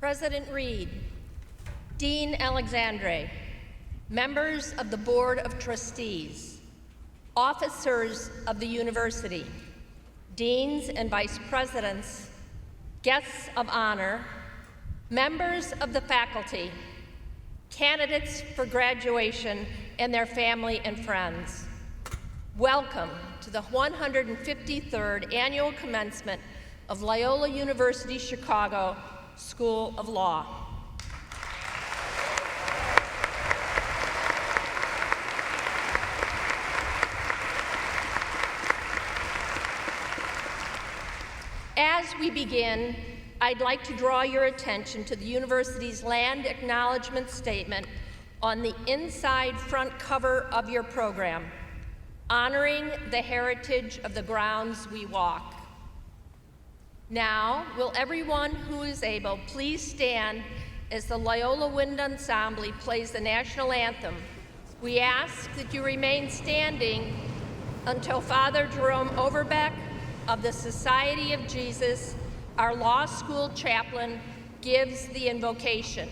President Reed, Dean Alexandre, members of the Board of Trustees, officers of the university, deans and vice presidents, guests of honor, members of the faculty, candidates for graduation, and their family and friends. Welcome to the 153rd Annual Commencement of Loyola University Chicago School of Law. As we begin, I'd like to draw your attention to the university's land acknowledgement statement on the inside front cover of your program, honoring the heritage of the grounds we walk. Now, will everyone who is able please stand as the Loyola Wind Ensemble plays the national anthem. We ask that you remain standing until Father Jerome Overbeck of the Society of Jesus, our law school chaplain, gives the invocation.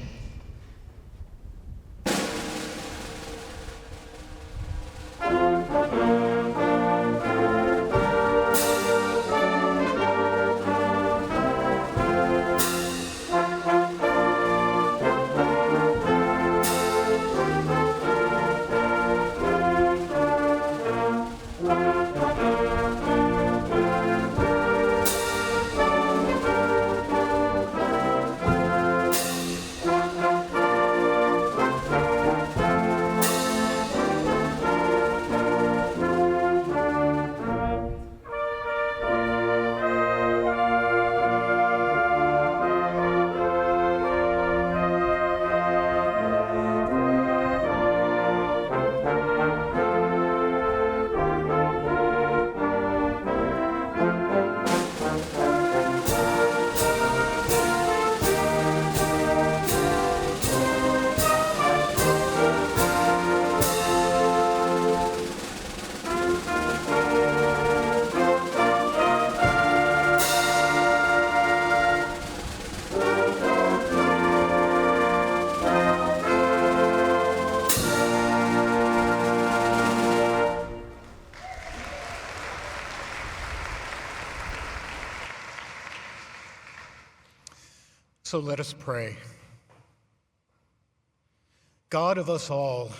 So let us pray. God of us all,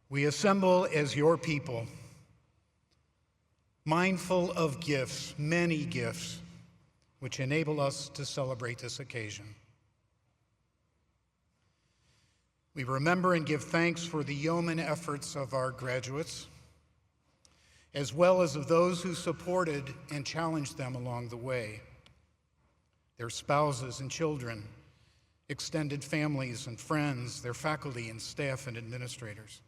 we assemble as your people, mindful of gifts, many gifts, which enable us to celebrate this occasion. We remember and give thanks for the yeoman efforts of our graduates, as well as of those who supported and challenged them along the way. Their spouses and children, extended families and friends, their faculty and staff and administrators.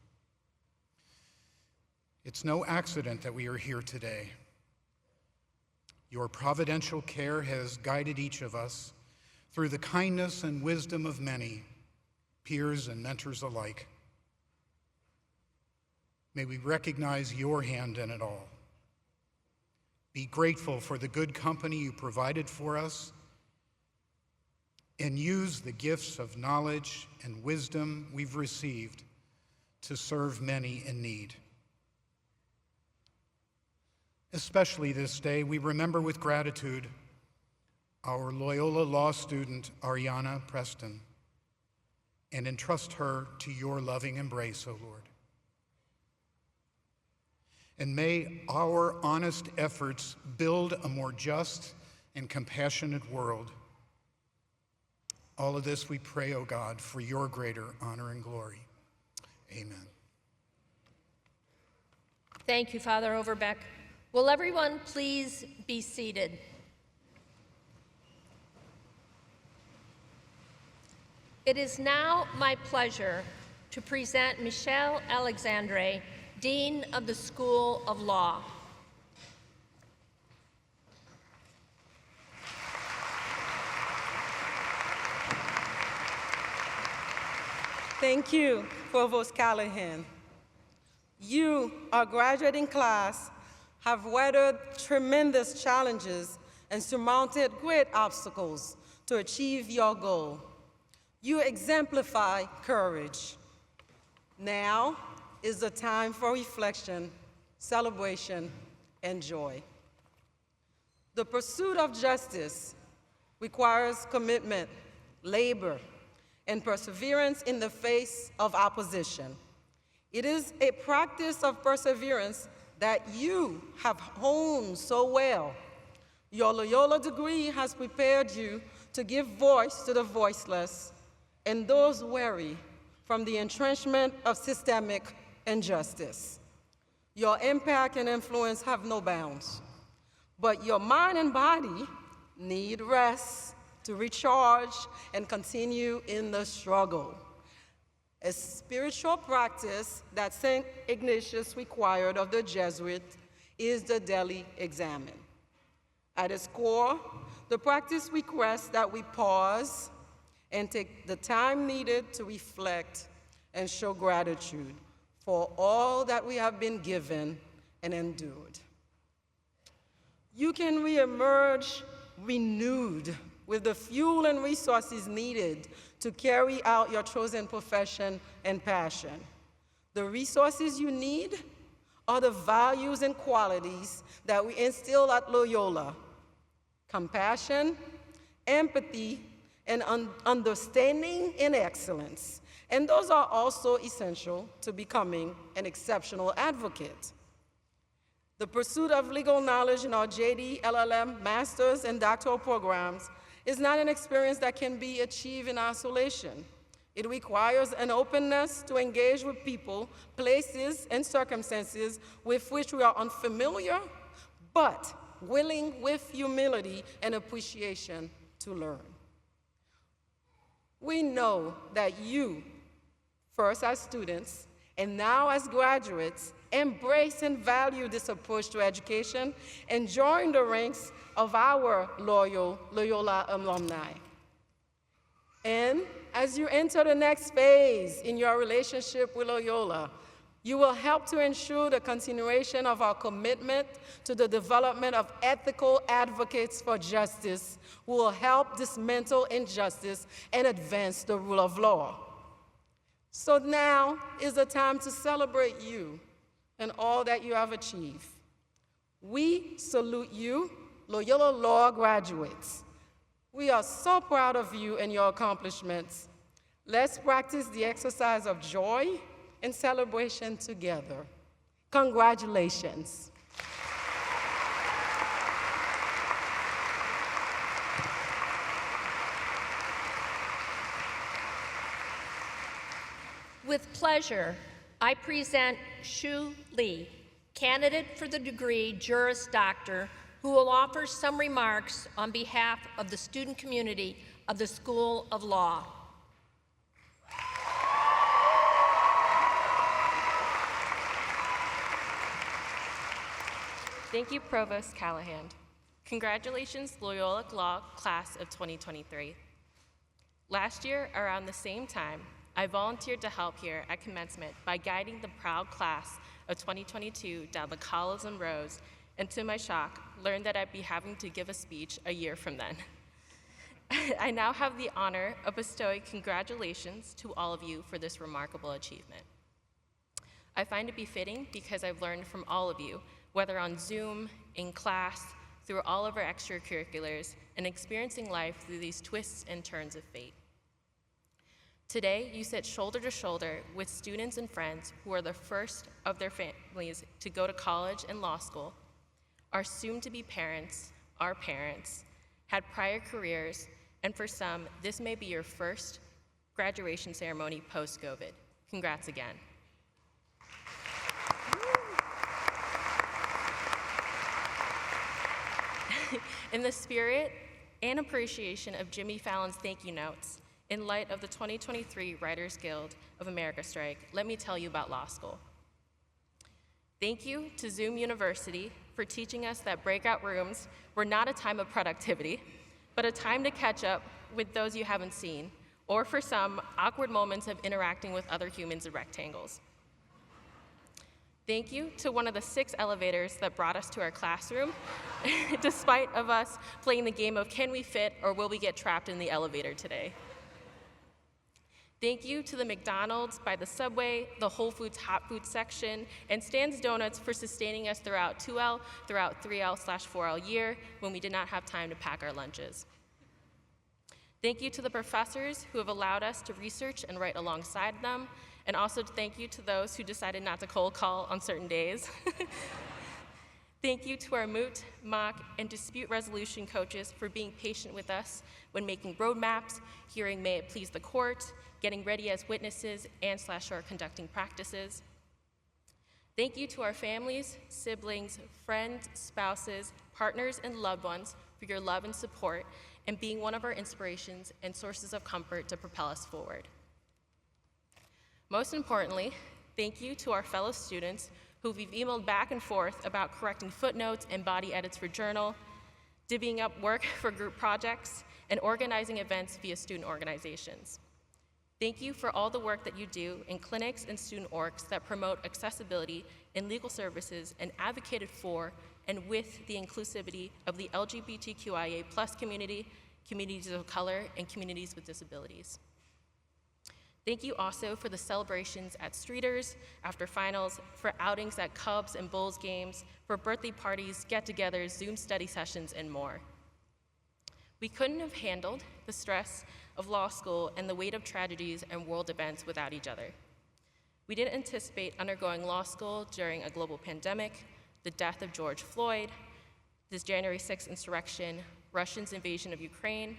It's no accident that we are here today. Your providential care has guided each of us through the kindness and wisdom of many, peers and mentors alike. May we recognize your hand in it all. Be grateful for the good company you provided for us, and use the gifts of knowledge and wisdom we've received to serve many in need. Especially this day, we remember with gratitude our Loyola Law student, Ariana Preston, and entrust her to your loving embrace, O Lord. And may our honest efforts build a more just and compassionate world. All of this we pray, O God, for your greater honor and glory. Amen. Thank you, Father Overbeck. Will everyone please be seated? It is now my pleasure to present Michelle Alexandre, Dean of the School of Law. Thank you, Provost Callahan. You, our graduating class, have weathered tremendous challenges and surmounted great obstacles to achieve your goal. You exemplify courage. Now is the time for reflection, celebration, and joy. The pursuit of justice requires commitment, labor, and perseverance in the face of opposition. It is a practice of perseverance that you have honed so well. Your Loyola degree has prepared you to give voice to the voiceless and those weary from the entrenchment of systemic injustice. Your impact and influence have no bounds, but your mind and body need rest to recharge and continue in the struggle. A spiritual practice that St. Ignatius required of the Jesuit is the daily examen. At its core, the practice requests that we pause and take the time needed to reflect and show gratitude for all that we have been given and endured. You can reemerge renewed with the fuel and resources needed to carry out your chosen profession and passion. The resources you need are the values and qualities that we instill at Loyola: compassion, empathy, and understanding and excellence. And those are also essential to becoming an exceptional advocate. The pursuit of legal knowledge in our JD, LLM, master's, and doctoral programs is not an experience that can be achieved in isolation. It requires an openness to engage with people, places, and circumstances with which we are unfamiliar, but willing with humility and appreciation to learn. We know that you, first as students, and now as graduates, embrace and value this approach to education and join the ranks of our loyal Loyola alumni. And as you enter the next phase in your relationship with Loyola, you will help to ensure the continuation of our commitment to the development of ethical advocates for justice who will help dismantle injustice and advance the rule of law. So now is the time to celebrate you and all that you have achieved. We salute you, Loyola Law graduates. We are so proud of you and your accomplishments. Let's practice the exercise of joy and celebration together. Congratulations. With pleasure, I present Shu Lee, candidate for the degree Juris Doctor, who will offer some remarks on behalf of the student community of the School of Law. Thank you, Provost Callahan. Congratulations, Loyola Law Class of 2023. Last year, around the same time, I volunteered to help here at Commencement by guiding the proud class of 2022 down the columns rows, and to my shock, learned that I'd be having to give a speech a year from then. I now have the honor of bestowing congratulations to all of you for this remarkable achievement. I find it befitting because I've learned from all of you, whether on Zoom, in class, through all of our extracurriculars, and experiencing life through these twists and turns of fate. Today, you sit shoulder to shoulder with students and friends who are the first of their families to go to college and law school, are soon-to-be parents, are parents, had prior careers, and for some, this may be your first graduation ceremony post-COVID. Congrats again. In the spirit and appreciation of Jimmy Fallon's thank you notes, in light of the 2023 Writers Guild of America strike, let me tell you about law school. Thank you to Zoom University for teaching us that breakout rooms were not a time of productivity, but a time to catch up with those you haven't seen, or for some, awkward moments of interacting with other humans in rectangles. Thank you to one of the 6 elevators that brought us to our classroom, despite of us playing the game of can we fit or will we get trapped in the elevator today. Thank you to the McDonald's by the subway, the Whole Foods hot food section, and Stan's Donuts for sustaining us throughout 2L, throughout 3L/4L year when we did not have time to pack our lunches. Thank you to the professors who have allowed us to research and write alongside them, and also thank you to those who decided not to cold call on certain days. Thank you to our moot, mock, and dispute resolution coaches for being patient with us when making roadmaps, hearing may it please the court, getting ready as witnesses, and/or conducting practices. Thank you to our families, siblings, friends, spouses, partners, and loved ones for your love and support and being one of our inspirations and sources of comfort to propel us forward. Most importantly, thank you to our fellow students who we've emailed back and forth about correcting footnotes and body edits for journal, divvying up work for group projects, and organizing events via student organizations. Thank you for all the work that you do in clinics and student orgs that promote accessibility in legal services and advocated for and with the inclusivity of the LGBTQIA+ community, communities of color, and communities with disabilities. Thank you also for the celebrations at Streeters, after finals, for outings at Cubs and Bulls games, for birthday parties, get-togethers, Zoom study sessions, and more. We couldn't have handled the stress of law school and the weight of tragedies and world events without each other. We didn't anticipate undergoing law school during a global pandemic, the death of George Floyd, this January 6th insurrection, Russia's invasion of Ukraine,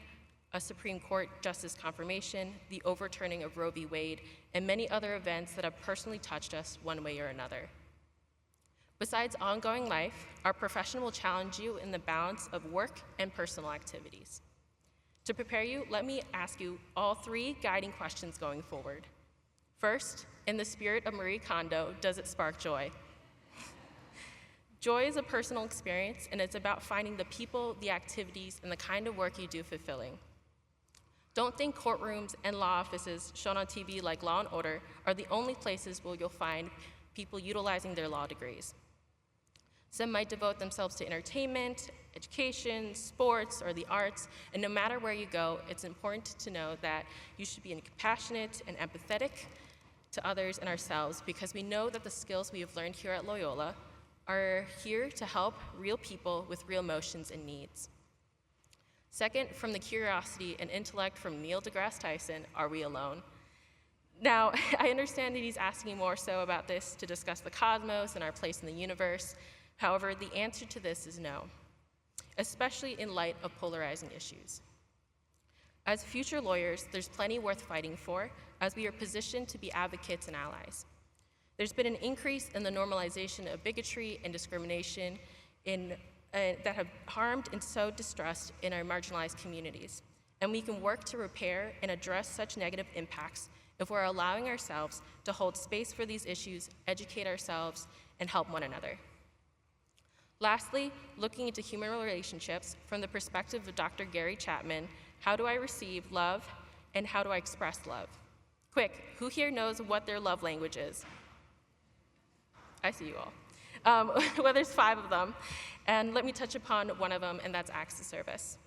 a Supreme Court justice confirmation, the overturning of Roe v. Wade, and many other events that have personally touched us one way or another. Besides ongoing life, our profession will challenge you in the balance of work and personal activities. To prepare you, let me ask you all 3 guiding questions going forward. First, in the spirit of Marie Kondo, does it spark joy? Joy is a personal experience, and it's about finding the people, the activities, and the kind of work you do fulfilling. Don't think courtrooms and law offices shown on TV like Law & Order are the only places where you'll find people utilizing their law degrees. Some might devote themselves to entertainment, education, sports, or the arts, and no matter where you go, it's important to know that you should be compassionate and empathetic to others and ourselves, because we know that the skills we have learned here at Loyola are here to help real people with real emotions and needs. Second, from the curiosity and intellect from Neil deGrasse Tyson, are we alone? Now, I understand that he's asking more so about this to discuss the cosmos and our place in the universe. However, the answer to this is no, especially in light of polarizing issues. As future lawyers, there's plenty worth fighting for, as we are positioned to be advocates and allies. There's been an increase in the normalization of bigotry and discrimination that have harmed and sowed distrust in our marginalized communities. And we can work to repair and address such negative impacts if we're allowing ourselves to hold space for these issues, educate ourselves, and help one another. Lastly, looking into human relationships from the perspective of Dr. Gary Chapman, how do I receive love and how do I express love? Quick, who here knows what their love language is? I see you all. Well, there's 5 of them, and let me touch upon one of them, and that's acts of service.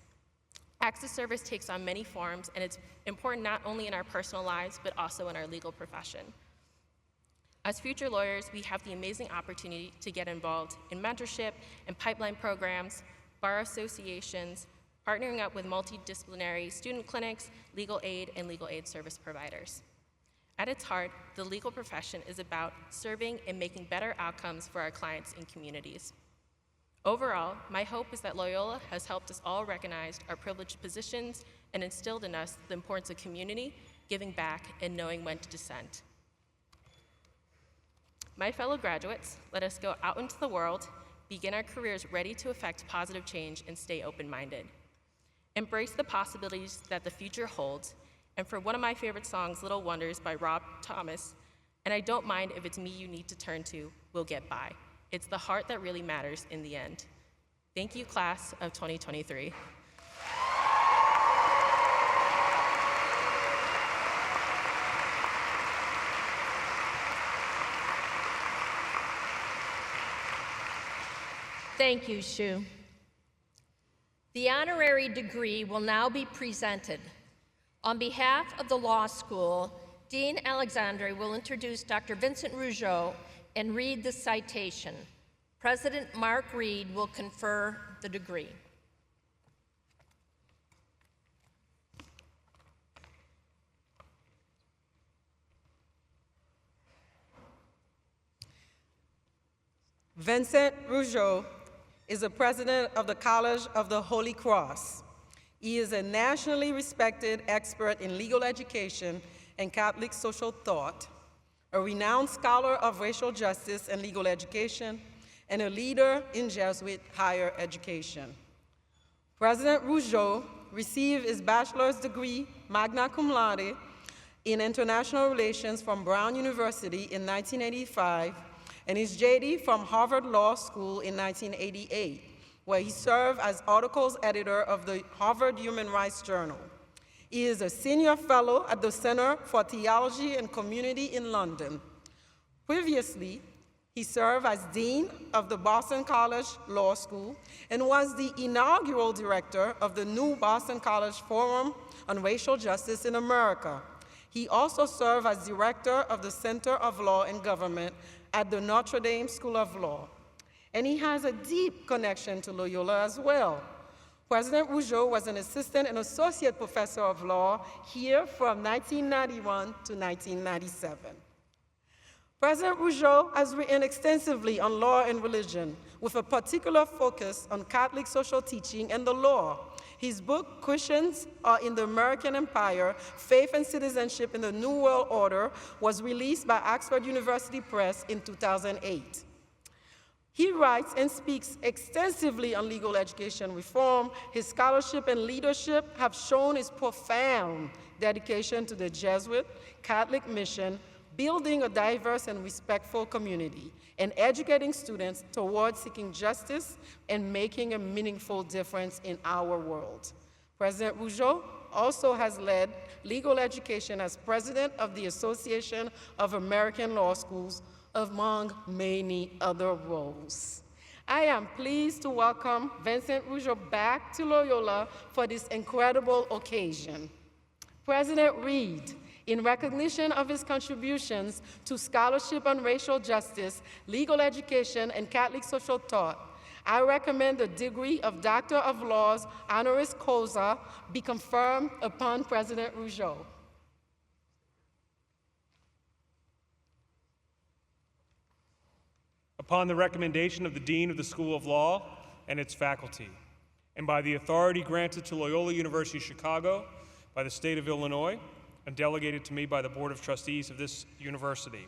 Acts of service takes on many forms, and it's important not only in our personal lives, but also in our legal profession. As future lawyers, we have the amazing opportunity to get involved in mentorship and pipeline programs, bar associations, partnering up with multidisciplinary student clinics, legal aid, and legal aid service providers. At its heart, the legal profession is about serving and making better outcomes for our clients and communities. Overall, my hope is that Loyola has helped us all recognize our privileged positions and instilled in us the importance of community, giving back, and knowing when to dissent. My fellow graduates, let us go out into the world, begin our careers ready to affect positive change, and stay open-minded. Embrace the possibilities that the future holds, and for one of my favorite songs, Little Wonders by Rob Thomas, and I don't mind if it's me you need to turn to, we'll get by. It's the heart that really matters in the end. Thank you, class of 2023. Thank you, Shu. The honorary degree will now be presented. On behalf of the law school, Dean Alexandre will introduce Dr. Vincent Rougeau and read the citation. President Mark Reed will confer the degree. Vincent Rougeau is the president of the College of the Holy Cross. He is a nationally respected expert in legal education and Catholic social thought, a renowned scholar of racial justice and legal education, and a leader in Jesuit higher education. President Rougeau received his bachelor's degree, magna cum laude, in international relations from Brown University in 1985, and his JD from Harvard Law School in 1988, where he served as articles editor of the Harvard Human Rights Journal. He is a senior fellow at the Center for Theology and Community in London. Previously, he served as Dean of the Boston College Law School and was the inaugural director of the new Boston College Forum on Racial Justice in America. He also served as director of the Center of Law and Government at the Notre Dame School of Law. And he has a deep connection to Loyola as well. President Rougeau was an assistant and associate professor of law here from 1991 to 1997. President Rougeau has written extensively on law and religion, with a particular focus on Catholic social teaching and the law. His book, Christians Are in the American Empire, Faith and Citizenship in the New World Order, was released by Oxford University Press in 2008. He writes and speaks extensively on legal education reform. His scholarship and leadership have shown his profound dedication to the Jesuit Catholic mission, building a diverse and respectful community, and educating students towards seeking justice and making a meaningful difference in our world. President Rougeau also has led legal education as president of the Association of American Law Schools, among many other roles. I am pleased to welcome Vincent Rougeau back to Loyola for this incredible occasion. President Reed, in recognition of his contributions to scholarship on racial justice, legal education, and Catholic social thought, I recommend the degree of Doctor of Laws honoris causa be conferred upon President Rougeau. Upon the recommendation of the Dean of the School of Law and its faculty, and by the authority granted to Loyola University Chicago by the state of Illinois, and delegated to me by the Board of Trustees of this university,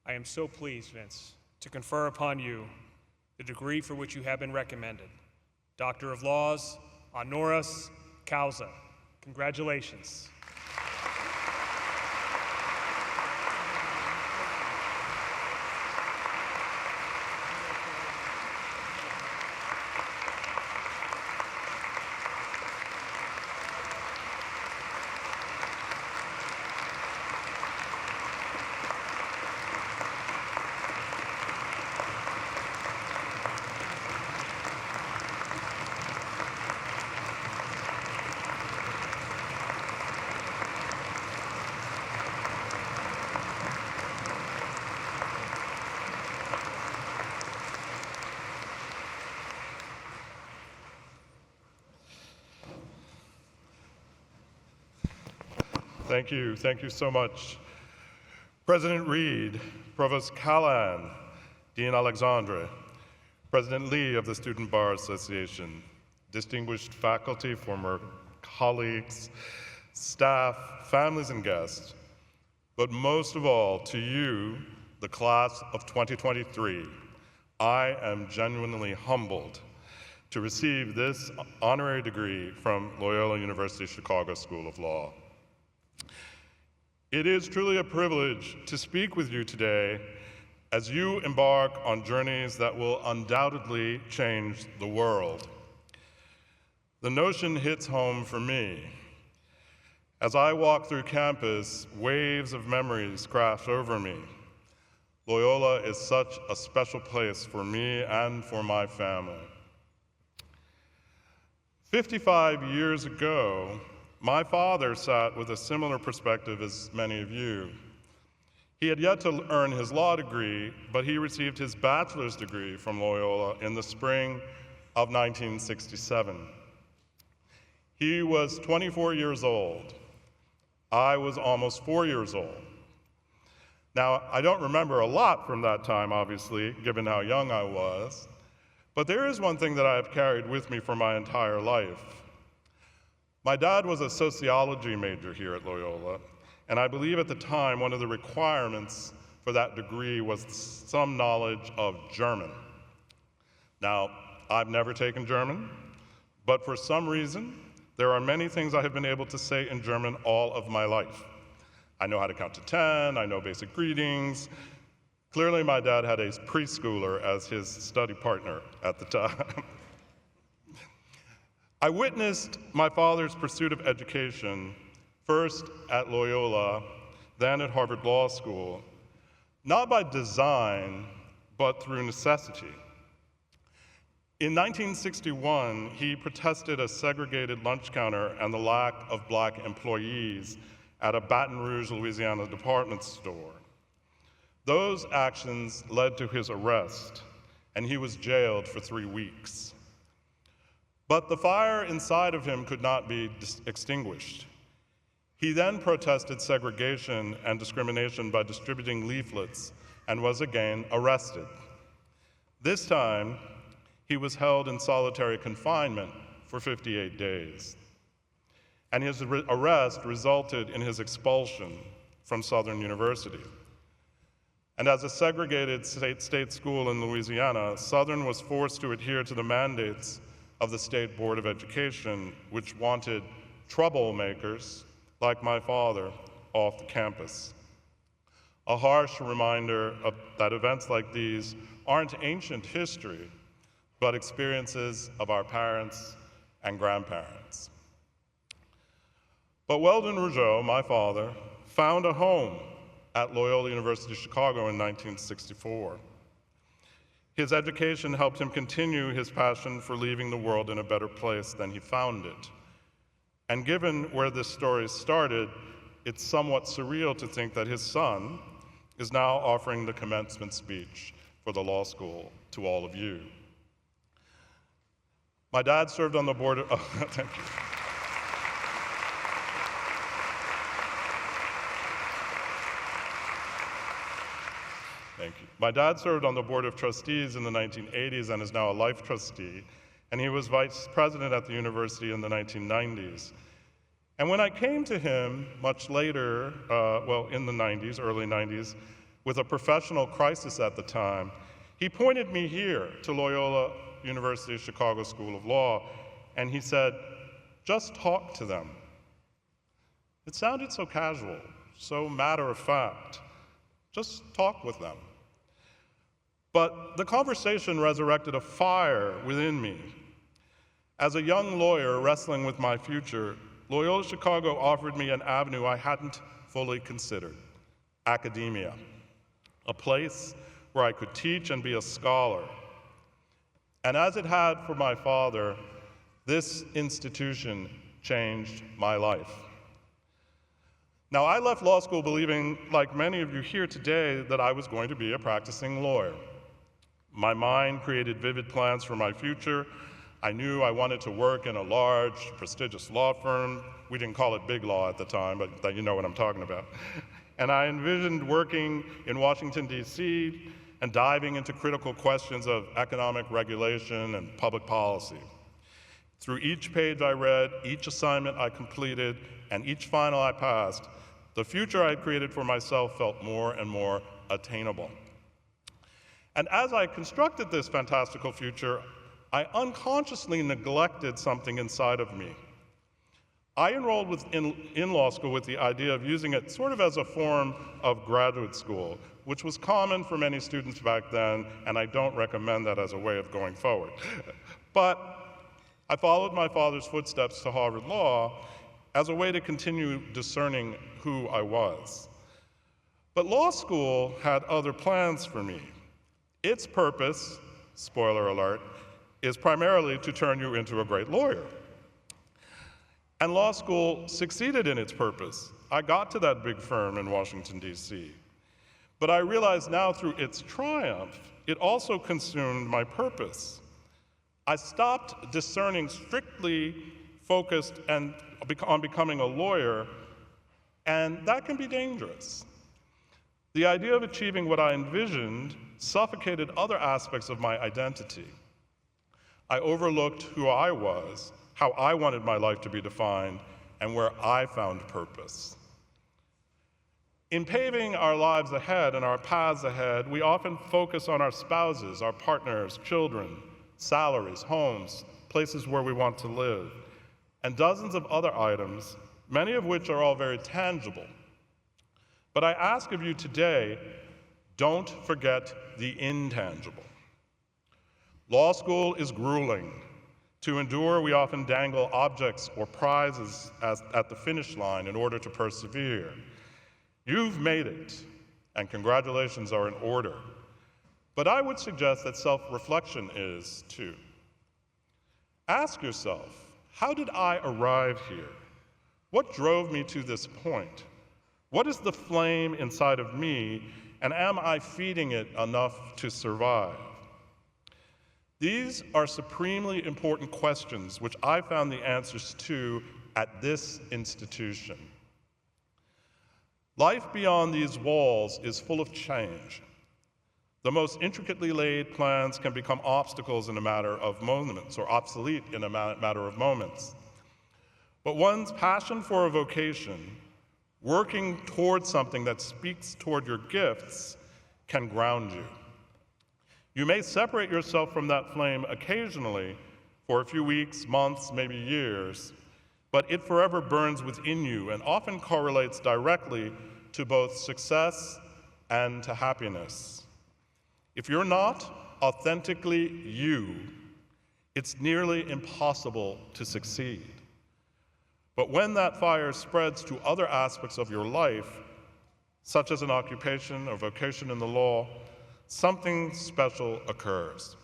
I am so pleased, Vince, to confer upon you the degree for which you have been recommended, Doctor of Laws, honoris causa. Congratulations. Thank you so much. President Reed, Provost Callahan, Dean Alexandre, President Lee of the Student Bar Association, distinguished faculty, former colleagues, staff, families, and guests, but most of all, to you, the class of 2023, I am genuinely humbled to receive this honorary degree from Loyola University Chicago School of Law. It is truly a privilege to speak with you today as you embark on journeys that will undoubtedly change the world. The notion hits home for me. As I walk through campus, waves of memories crash over me. Loyola is such a special place for me and for my family. 55 years ago, my father sat with a similar perspective as many of you. He had yet to earn his law degree, but he received his bachelor's degree from Loyola in the spring of 1967. He was 24 years old. I was almost 4 years old. Now, I don't remember a lot from that time, obviously, given how young I was, but there is one thing that I have carried with me for my entire life. My dad was a sociology major here at Loyola, and I believe at the time one of the requirements for that degree was some knowledge of German. Now, I've never taken German, but for some reason, there are many things I have been able to say in German all of my life. I know how to count to 10, I know basic greetings. Clearly, my dad had a preschooler as his study partner at the time. I witnessed my father's pursuit of education, first at Loyola, then at Harvard Law School, not by design, but through necessity. In 1961, he protested a segregated lunch counter and the lack of black employees at a Baton Rouge, Louisiana department store. Those actions led to his arrest, and he was jailed for 3 weeks. But the fire inside of him could not be extinguished. He then protested segregation and discrimination by distributing leaflets and was again arrested. This time, he was held in solitary confinement for 58 days. And his arrest resulted in his expulsion from Southern University. And as a segregated state school in Louisiana, Southern was forced to adhere to the mandates of the State Board of Education, which wanted troublemakers like my father off the campus. A harsh reminder that events like these aren't ancient history, but experiences of our parents and grandparents. But Weldon Rougeau, my father, found a home at Loyola University Chicago in 1964. His education helped him continue his passion for leaving the world in a better place than he found it. And given where this story started, it's somewhat surreal to think that his son is now offering the commencement speech for the law school to all of you. My dad served on the board of, thank you. Thank you. My dad served on the Board of Trustees in the 1980s and is now a life trustee, and he was vice president at the university in the 1990s. And when I came to him much later, in the 90s, early 90s, with a professional crisis at the time, he pointed me here to Loyola University Chicago School of Law, and he said, just talk to them. It sounded so casual, so matter of fact. Just talk with them. But the conversation resurrected a fire within me. As a young lawyer wrestling with my future, Loyola Chicago offered me an avenue I hadn't fully considered: academia, a place where I could teach and be a scholar. And as it had for my father, this institution changed my life. Now, I left law school believing, like many of you here today, that I was going to be a practicing lawyer. My mind created vivid plans for my future. I knew I wanted to work in a large, prestigious law firm. We didn't call it big law at the time, but you know what I'm talking about. And I envisioned working in Washington, D.C., and diving into critical questions of economic regulation and public policy. Through each page I read, each assignment I completed, and each final I passed, the future I had created for myself felt more and more attainable. And as I constructed this fantastical future, I unconsciously neglected something inside of me. I enrolled in law school with the idea of using it sort of as a form of graduate school, which was common for many students back then, and I don't recommend that as a way of going forward. But I followed my father's footsteps to Harvard Law as a way to continue discerning who I was. But law school had other plans for me. Its purpose, spoiler alert, is primarily to turn you into a great lawyer. And law school succeeded in its purpose. I got to that big firm in Washington, D.C. But I realize now through its triumph, it also consumed my purpose. I stopped discerning strictly focused on becoming a lawyer, and that can be dangerous. The idea of achieving what I envisioned suffocated other aspects of my identity. I overlooked who I was, how I wanted my life to be defined, and where I found purpose. In paving our lives ahead and our paths ahead, we often focus on our spouses, our partners, children, salaries, homes, places where we want to live, and dozens of other items, many of which are all very tangible. But I ask of you today, don't forget the intangible. Law school is grueling. To endure, we often dangle objects or prizes at the finish line in order to persevere. You've made it, and congratulations are in order. But I would suggest that self-reflection is too. Ask yourself, how did I arrive here? What drove me to this point? What is the flame inside of me, and am I feeding it enough to survive? These are supremely important questions which I found the answers to at this institution. Life beyond these walls is full of change. The most intricately laid plans can become obstacles in a matter of moments, or obsolete in a matter of moments. But one's passion for a vocation, working towards something that speaks toward your gifts, can ground you. You may separate yourself from that flame occasionally for a few weeks, months, maybe years, but it forever burns within you and often correlates directly to both success and to happiness. If you're not authentically you, it's nearly impossible to succeed. But when that fire spreads to other aspects of your life, such as an occupation or vocation in the law, something special occurs.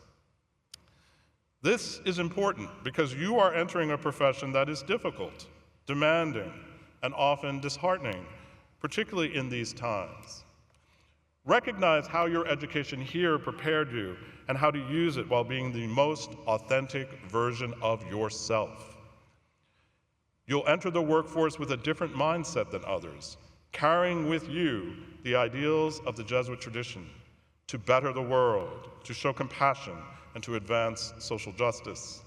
This is important because you are entering a profession that is difficult, demanding, and often disheartening, particularly in these times. Recognize how your education here prepared you and how to use it while being the most authentic version of yourself. You'll enter the workforce with a different mindset than others, carrying with you the ideals of the Jesuit tradition, to better the world, to show compassion, and to advance social justice.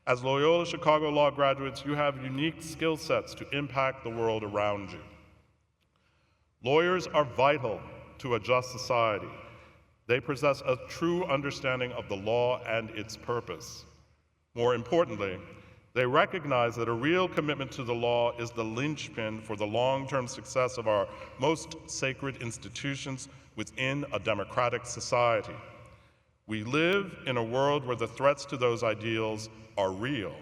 As Loyola Chicago Law graduates, you have unique skill sets to impact the world around you. Lawyers are vital to a just society. They possess a true understanding of the law and its purpose. More importantly, they recognize that a real commitment to the law is the linchpin for the long-term success of our most sacred institutions within a democratic society. We live in a world where the threats to those ideals are real.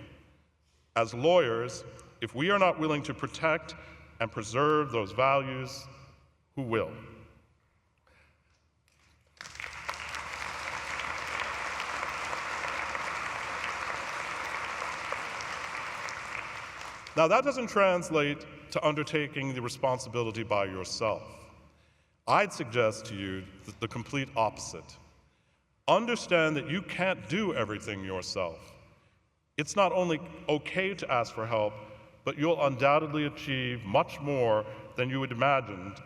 As lawyers, if we are not willing to protect and preserve those values, who will? Now, that doesn't translate to undertaking the responsibility by yourself. I'd suggest to you the complete opposite. Understand that you can't do everything yourself. It's not only okay to ask for help, but you'll undoubtedly achieve much more than you had imagined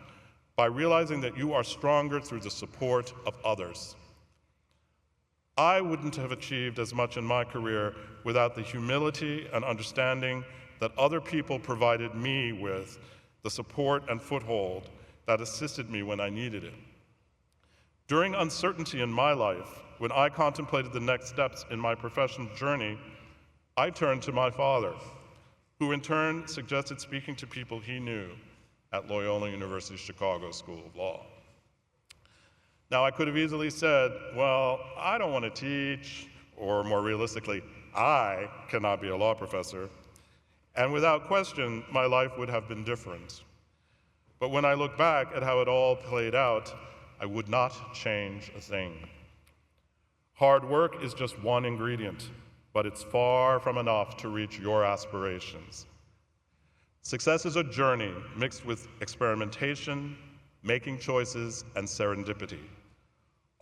by realizing that you are stronger through the support of others. I wouldn't have achieved as much in my career without the humility and understanding that other people provided me with, the support and foothold that assisted me when I needed it. During uncertainty in my life, when I contemplated the next steps in my professional journey, I turned to my father, who in turn suggested speaking to people he knew at Loyola University Chicago School of Law. Now, I could have easily said, well, I don't want to teach, or more realistically, I cannot be a law professor. And without question, my life would have been different. But when I look back at how it all played out, I would not change a thing. Hard work is just one ingredient, but it's far from enough to reach your aspirations. Success is a journey mixed with experimentation, making choices, and serendipity.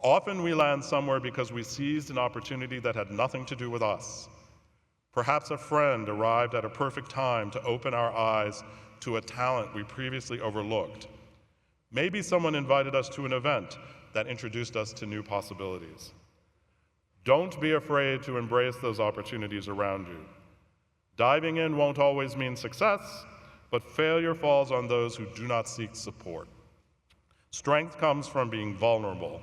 Often we land somewhere because we seized an opportunity that had nothing to do with us. Perhaps a friend arrived at a perfect time to open our eyes to a talent we previously overlooked. Maybe someone invited us to an event that introduced us to new possibilities. Don't be afraid to embrace those opportunities around you. Diving in won't always mean success, but failure falls on those who do not seek support. Strength comes from being vulnerable.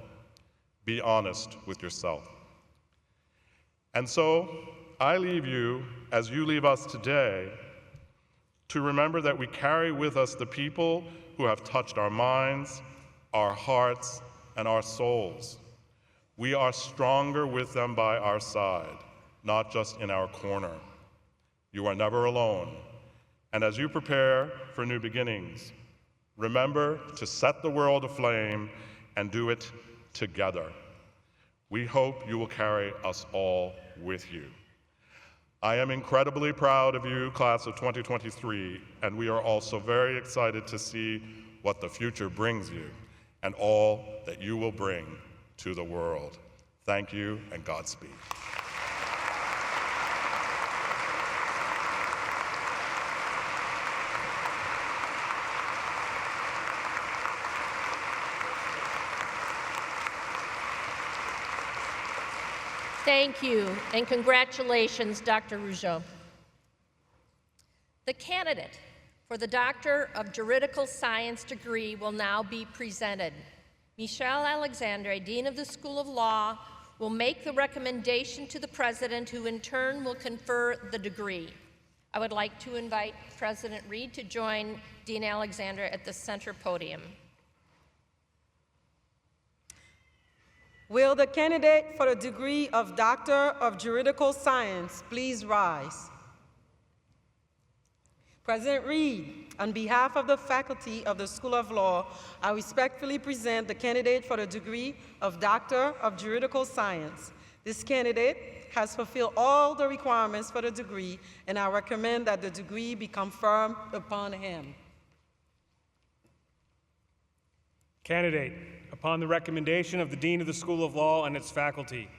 Be honest with yourself. And so, I leave you, as you leave us today, to remember that we carry with us the people who have touched our minds, our hearts, and our souls. We are stronger with them by our side, not just in our corner. You are never alone. And as you prepare for new beginnings, remember to set the world aflame and do it together. We hope you will carry us all with you. I am incredibly proud of you, class of 2023, and we are also very excited to see what the future brings you and all that you will bring to the world. Thank you, and Godspeed. Thank you, and congratulations, Dr. Rougeau. The candidate for the Doctor of Juridical Science degree will now be presented. Michelle Alexandre, Dean of the School of Law, will make the recommendation to the President, who in turn will confer the degree. I would like to invite President Reed to join Dean Alexandre at the center podium. Will the candidate for the degree of Doctor of Juridical Science please rise? President Reed, on behalf of the faculty of the School of Law, I respectfully present the candidate for the degree of Doctor of Juridical Science. This candidate has fulfilled all the requirements for the degree, and I recommend that the degree be conferred upon him. Candidate, upon the recommendation of the Dean of the School of Law and its faculty,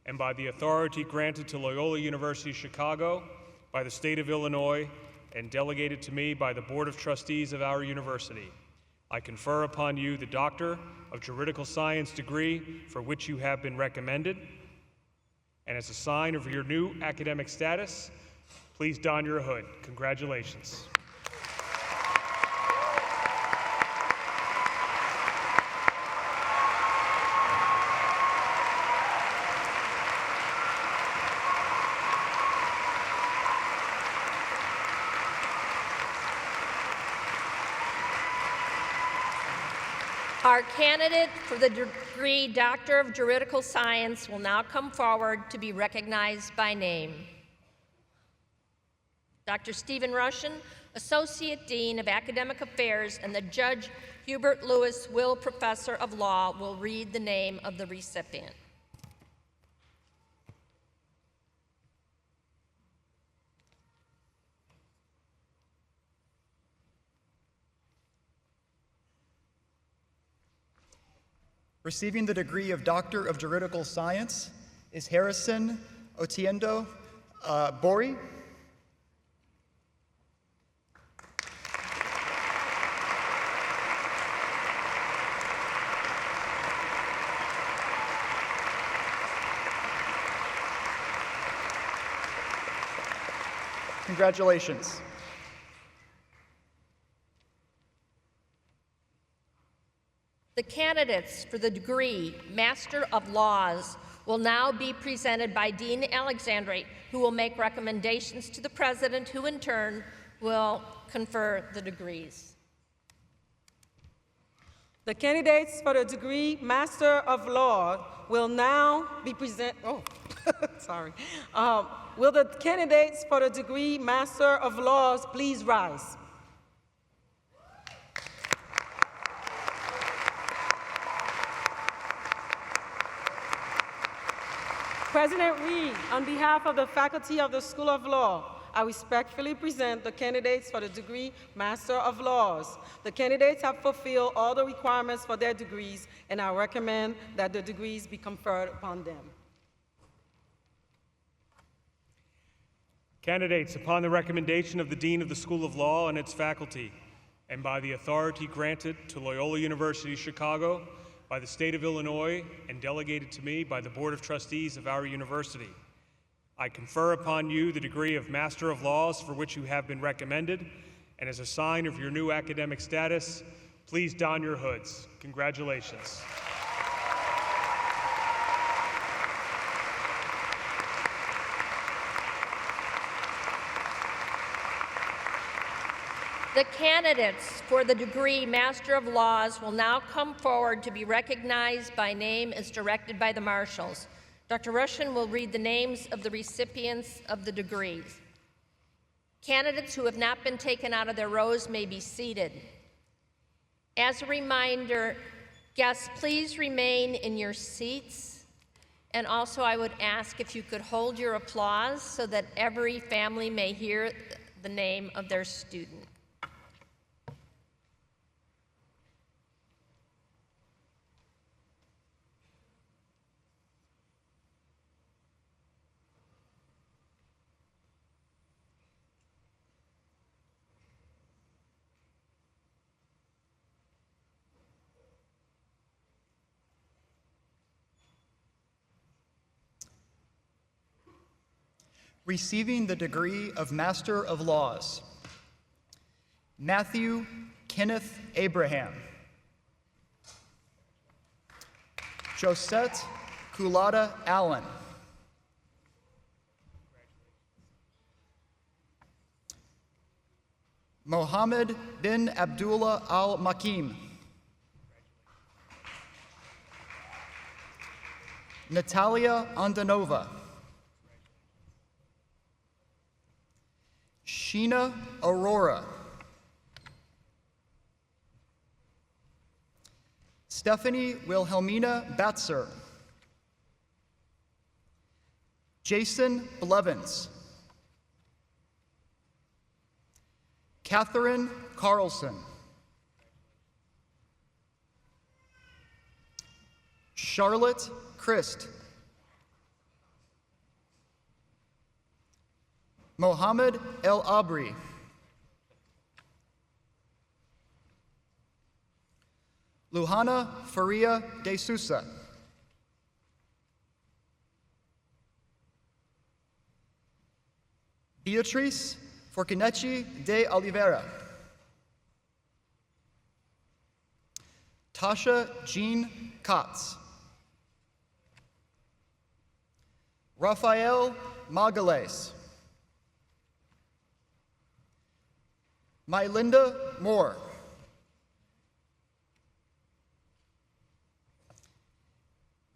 and by the authority granted to Loyola University Chicago, by the state of Illinois, and delegated to me by the Board of Trustees of our university, I confer upon you the Doctor of Juridical Science degree for which you have been recommended. And as a sign of your new academic status, please don your hood. Congratulations. Our candidate for the degree Doctor of Juridical Science will now come forward to be recognized by name. Dr. Stephen Rushin, Associate Dean of Academic Affairs, and the Judge Hubert Lewis Will Professor of Law will read the name of the recipient. Receiving the degree of Doctor of Juridical Science is Harrison Otiendo Bori. Congratulations. The candidates for the degree Master of Laws will now be presented by Dean Alexandre, who will make recommendations to the President, who in turn will confer the degrees. The candidates for the degree Master of Law will now be presented. Oh, sorry. Will the candidates for the degree Master of Laws please rise? President Reed, on behalf of the faculty of the School of Law, I respectfully present the candidates for the degree Master of Laws. The candidates have fulfilled all the requirements for their degrees, and I recommend that the degrees be conferred upon them. Candidates, upon the recommendation of the Dean of the School of Law and its faculty, and by the authority granted to Loyola University Chicago, by the state of Illinois, and delegated to me by the Board of Trustees of our university, I confer upon you the degree of Master of Laws for which you have been recommended, and as a sign of your new academic status, please don your hoods. Congratulations. The candidates for the degree Master of Laws will now come forward to be recognized by name as directed by the marshals. Dr. Russian will read the names of the recipients of the degrees. Candidates who have not been taken out of their rows may be seated. As a reminder, guests, please remain in your seats. And also, I would ask if you could hold your applause so that every family may hear the name of their student. Receiving the degree of Master of Laws, Matthew Kenneth Abraham. Josette Kulada Allen. Mohammed bin Abdullah Al-Makim. Natalia Andanova. Sheena Aurora. Stephanie Wilhelmina Batzer. Jason Blevins. Catherine Carlson. Charlotte Christ. Mohammed El Abri. Luhana Faria de Sousa. Beatriz Forcanechi de Oliveira. Tasha Jean Kotz. Rafael Magales. Mylinda Moore.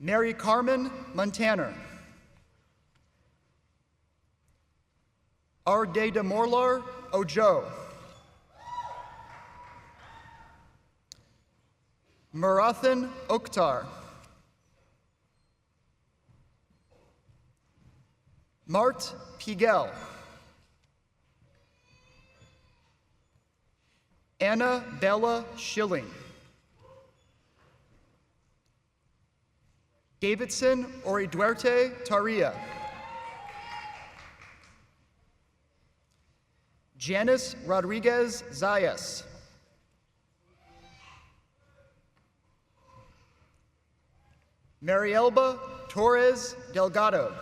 Mary Carmen Montaner. Arde de Morlar Ojo. Murathan Oktar. Mart Pigel. Anna Bella Schilling. Davidson Oriduerte Taria. Janice Rodriguez Zayas. Marielba Torres Delgado.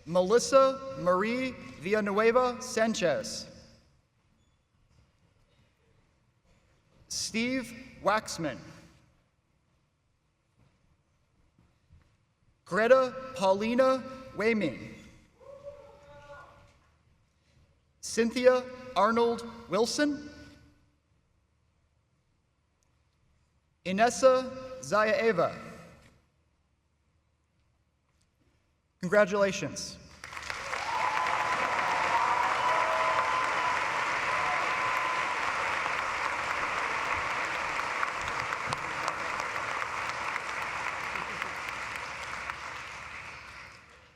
Melissa Marie Villanueva Sanchez. Steve Waxman. Greta Paulina Wayming. Cynthia Arnold Wilson. Inessa Zayaeva. Congratulations.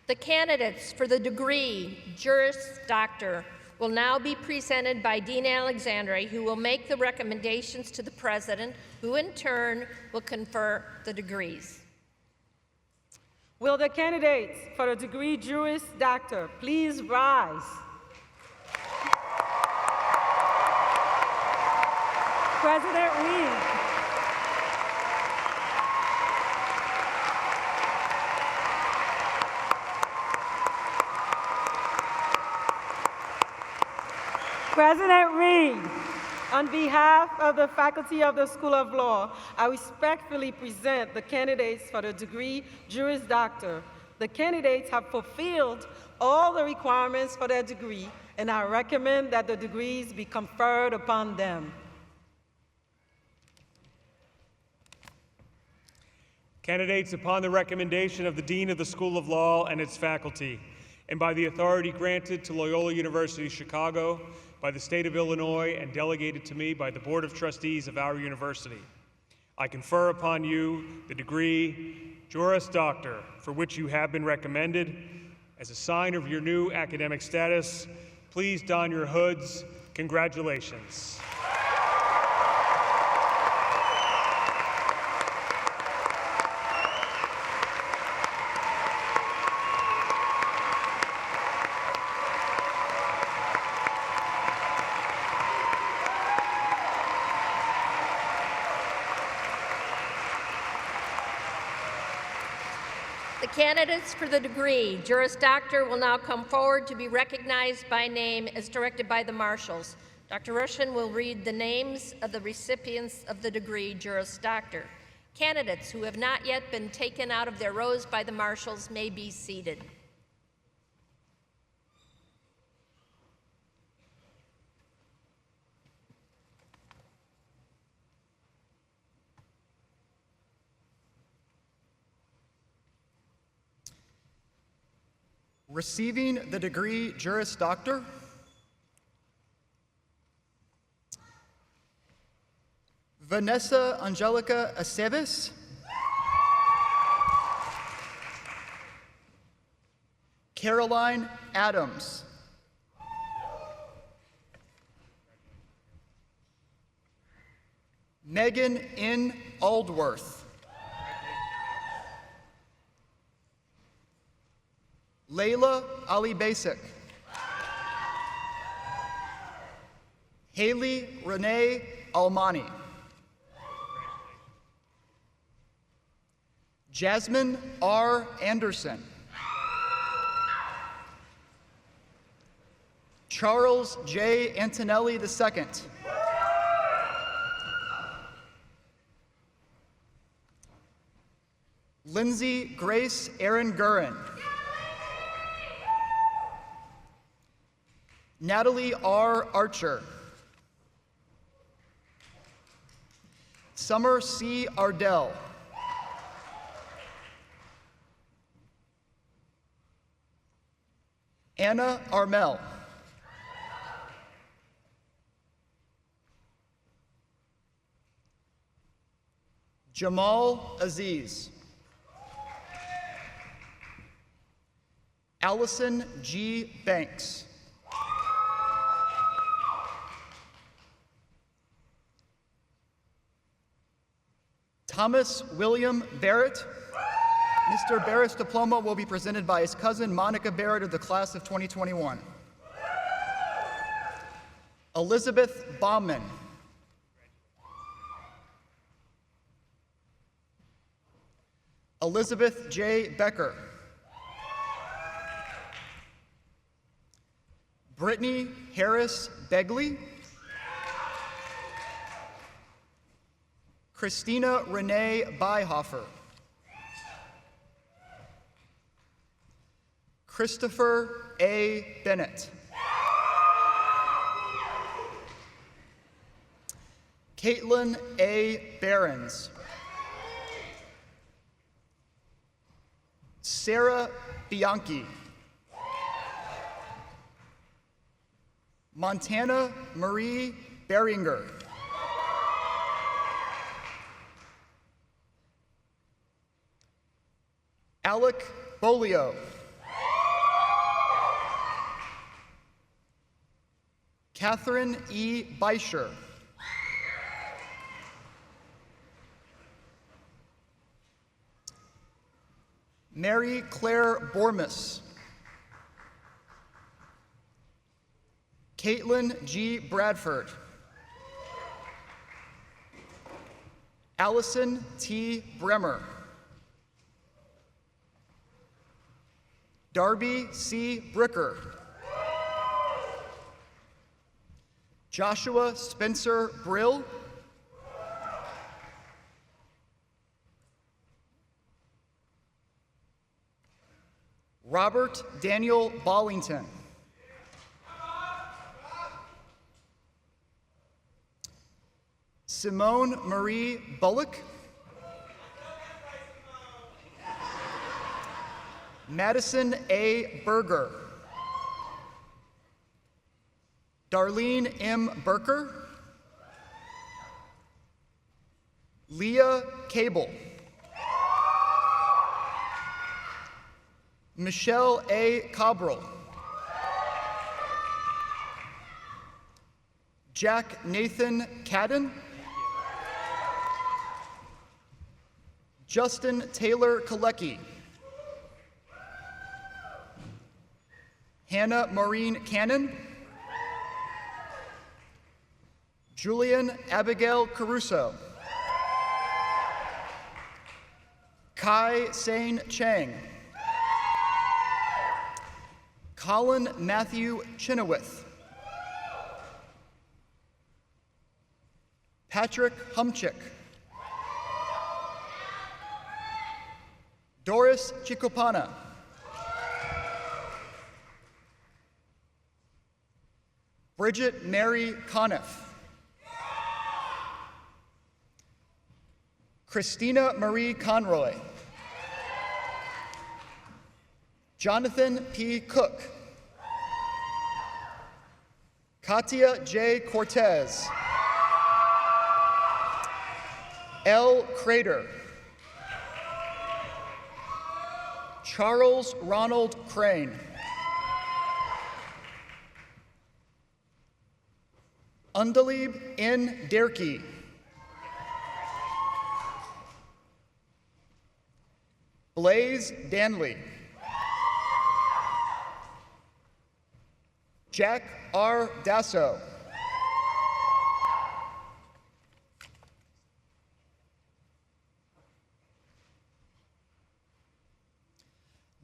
The candidates for the degree Juris Doctor will now be presented by Dean Alexandre, who will make the recommendations to the President, who in turn will confer the degrees. Will the candidates for the degree Juris Doctor please rise? President Reed. President Reed, on behalf of the faculty of the School of Law, I respectfully present the candidates for the degree Juris Doctor. The candidates have fulfilled all the requirements for their degree, and I recommend that the degrees be conferred upon them. Candidates, upon the recommendation of the Dean of the School of Law and its faculty, and by the authority granted to Loyola University Chicago, by the state of Illinois, and delegated to me by the Board of Trustees of our university, I confer upon you the degree Juris Doctor, for which you have been recommended. As a sign of your new academic status, please don your hoods. Congratulations. The candidates for the degree Juris Doctor will now come forward to be recognized by name as directed by the marshals. Dr. Rushin will read the names of the recipients of the degree Juris Doctor. Candidates who have not yet been taken out of their rows by the marshals may be seated. Receiving the degree Juris Doctor, Vanessa Angelica Aceves, Caroline Adams, Megan N. Aldworth, Layla Ali Basic, Haley Renee Almani, Jasmine R. Anderson, Charles J. Antonelli II, Lindsay Grace Aaron Gurin, Natalie R. Archer, Summer C. Ardell, Anna Armel, Jamal Aziz, Allison G. Banks, Thomas William Barrett. Mr. Barrett's diploma will be presented by his cousin Monica Barrett of the class of 2021. Elizabeth Baumann. Elizabeth J. Becker. Brittany Harris Begley. Christina Renee Byhofer. Christopher A. Bennett. Caitlin A. Behrens. Sarah Bianchi. Montana Marie Beringer. Alec Bolio. Catherine E. Beischer. Mary Claire Bormus. Caitlin G. Bradford. Allison T. Bremer. Darby C. Bricker. Joshua Spencer Brill. Robert Daniel Bollington. Simone Marie Bullock. Madison A. Berger. Darlene M. Berker. Leah Cable. Michelle A. Cabral. Jack Nathan Cadden. Justin Taylor Kalecki. Hannah Maureen Cannon. Julian Abigail Caruso. Kai Sain Chang. Colin Matthew Chenoweth. Patrick Humchick. Doris Chicopana. Bridget Mary Conniff. Christina Marie Conroy. Jonathan P. Cook. Katia J. Cortez. L. Crater. Charles Ronald Crane. Undalib N. Derkey. Blaze Danley. Jack R. Dasso.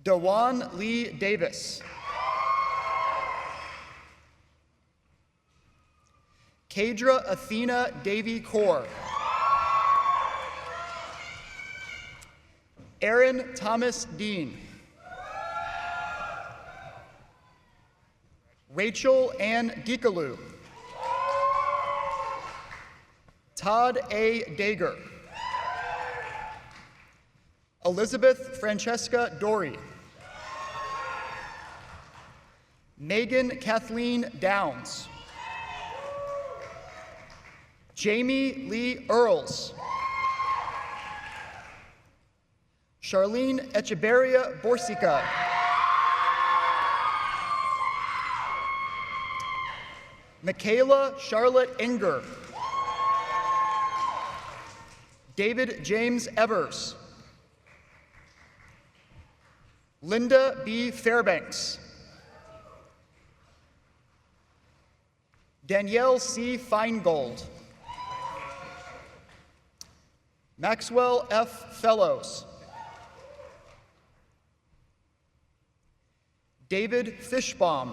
Dewan Lee Davis. Kadra Athena Davy Core. Aaron Thomas Dean. Rachel Ann Geekaloo. Todd A. Dager. Elizabeth Francesca Dory. Megan Kathleen Downs. Jamie Lee Earls. Charlene Echeverria Borsica. Michaela Charlotte Enger. David James Evers. Linda B. Fairbanks. Danielle C. Feingold. Maxwell F. Fellows. David Fishbaum.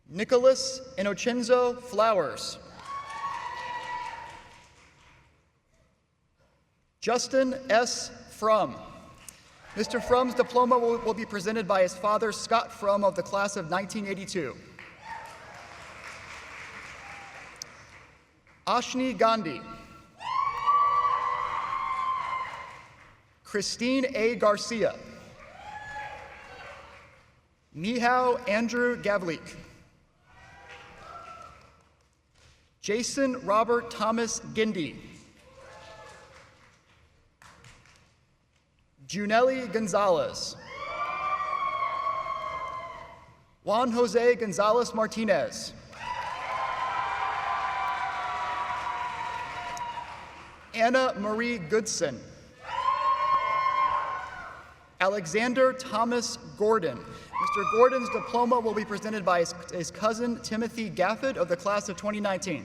Nicholas Inocenzo Flowers. Justin S. Frum. Mr. Frum's diploma will be presented by his father, Scott Frum, of the class of 1982. Ashni Gandhi. Christine A. Garcia. Mihao Andrew Gavlik. Jason Robert Thomas Gindi. Junelli Gonzalez. Juan Jose Gonzalez Martinez. Anna Marie Goodson. Alexander Thomas Gordon. Mr. Gordon's diploma will be presented by his cousin Timothy Gafford of the class of 2019.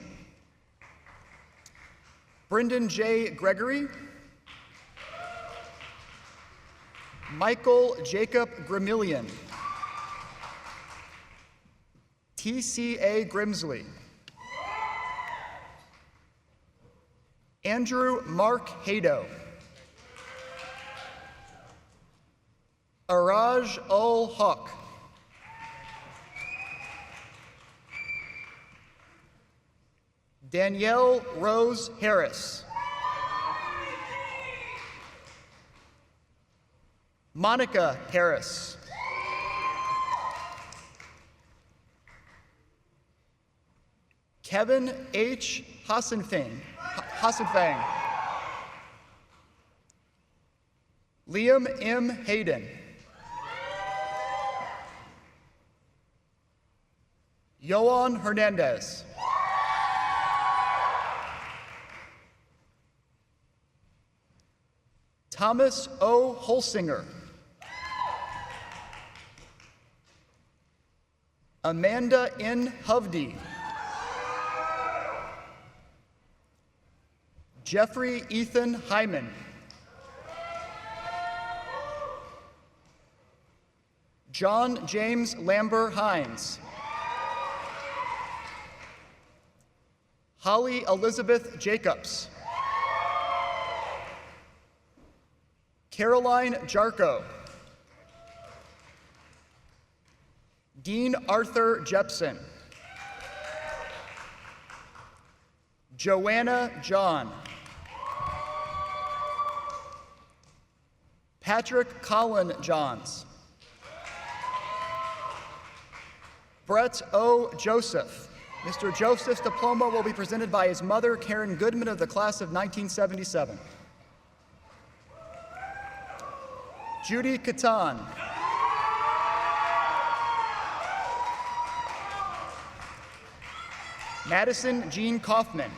Brendan J. Gregory. Michael Jacob Grimillion. T.C.A. Grimsley. Andrew Mark Hado. Araj ul Haq. Danielle Rose Harris. Monica Harris. Kevin H. Hassenfang. Liam M. Hayden. Johan Hernandez. Thomas O. Holsinger. Amanda N. Hovde. Jeffrey Ethan Hyman. John James Lambert Hines. Holly Elizabeth Jacobs. Caroline Jarko. Dean Arthur Jepson. Joanna John. Patrick Colin Johns. Brett O. Joseph. Mr. Joseph's diploma will be presented by his mother, Karen Goodman, of the class of 1977. Judy Catan. Madison Jean Kaufman.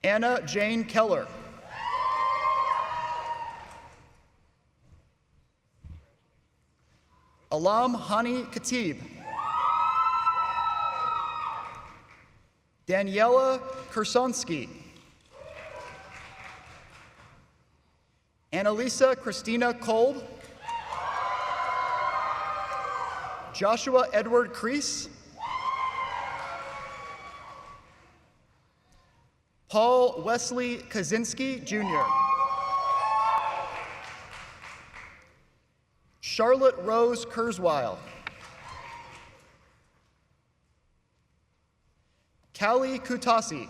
Anna Jane Keller. Alam Hani Khatib. Daniela Kursonsky. Annalisa Christina Kolb. Joshua Edward Crease. Paul Wesley Kaczynski, Jr. Charlotte Rose Kurzweil. Callie Kutasi.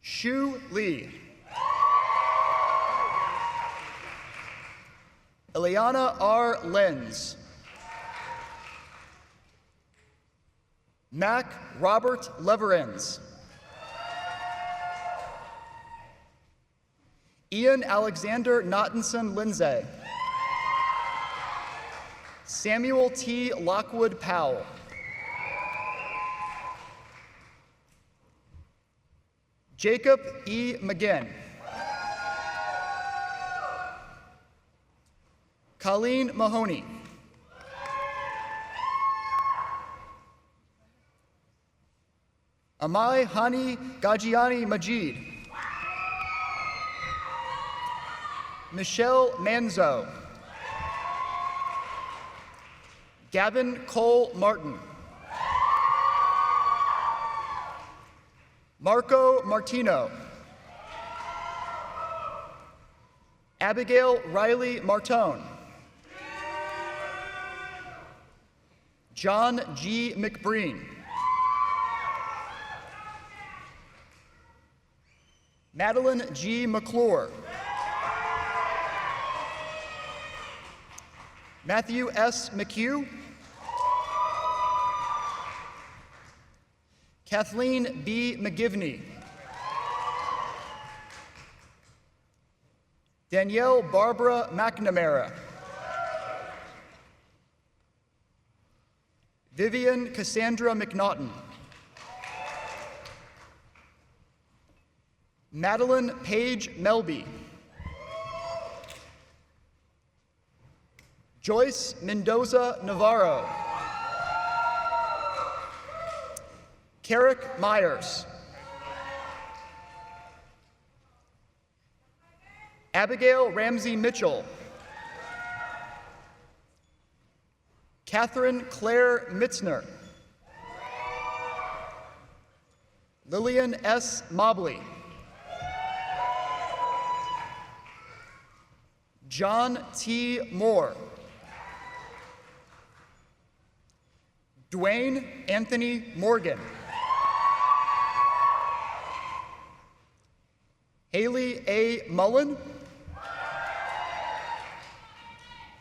Shu Lee. Ileana R. Lenz. Mac Robert Leverens. Ian Alexander Nottinson Lindsay. Samuel T. Lockwood Powell. Jacob E. McGinn. Colleen Mahoney. Amai Hani Gajiani Majid. Michelle Manzo. Gavin Cole Martin. Marco Martino. Abigail Riley Martone. John G. McBreen. Madeline G. McClure. Matthew S. McHugh. Kathleen B. McGivney. Danielle Barbara McNamara. Vivian Cassandra McNaughton. Madeline Paige Melby. Joyce Mendoza Navarro. Carrick Myers. Abigail Ramsey Mitchell. Catherine Claire Mitzner. Lillian S. Mobley. John T. Moore. Dwayne Anthony Morgan. Haley A. Mullen.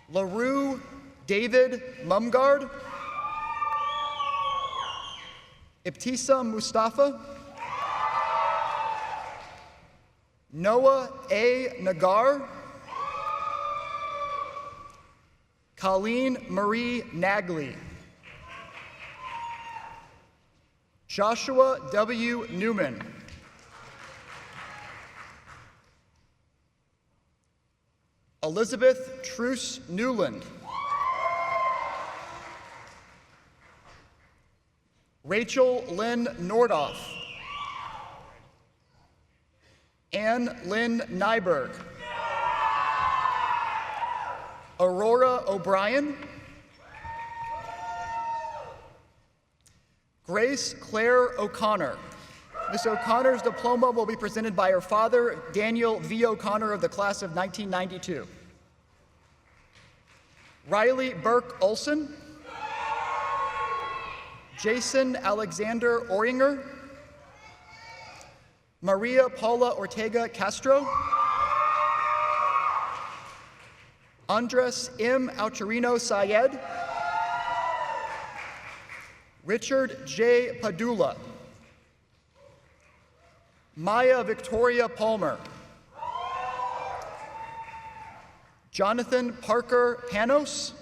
LaRue David Mumgard. Ibtisa Mustafa. Noah A. Nagar. Colleen Marie Nagley. Joshua W. Newman. Elizabeth Truce Newland. Rachel Lynn Nordoff. Ann Lynn Nyberg. Aurora O'Brien. Grace Claire O'Connor. Ms. O'Connor's diploma will be presented by her father, Daniel V. O'Connor of the class of 1992. Riley Burke Olson. Jason Alexander Oringer. Maria Paula Ortega Castro. Andres M. Autorino Sayed. Richard J. Padula. Maya Victoria Palmer. Jonathan Parker Panos.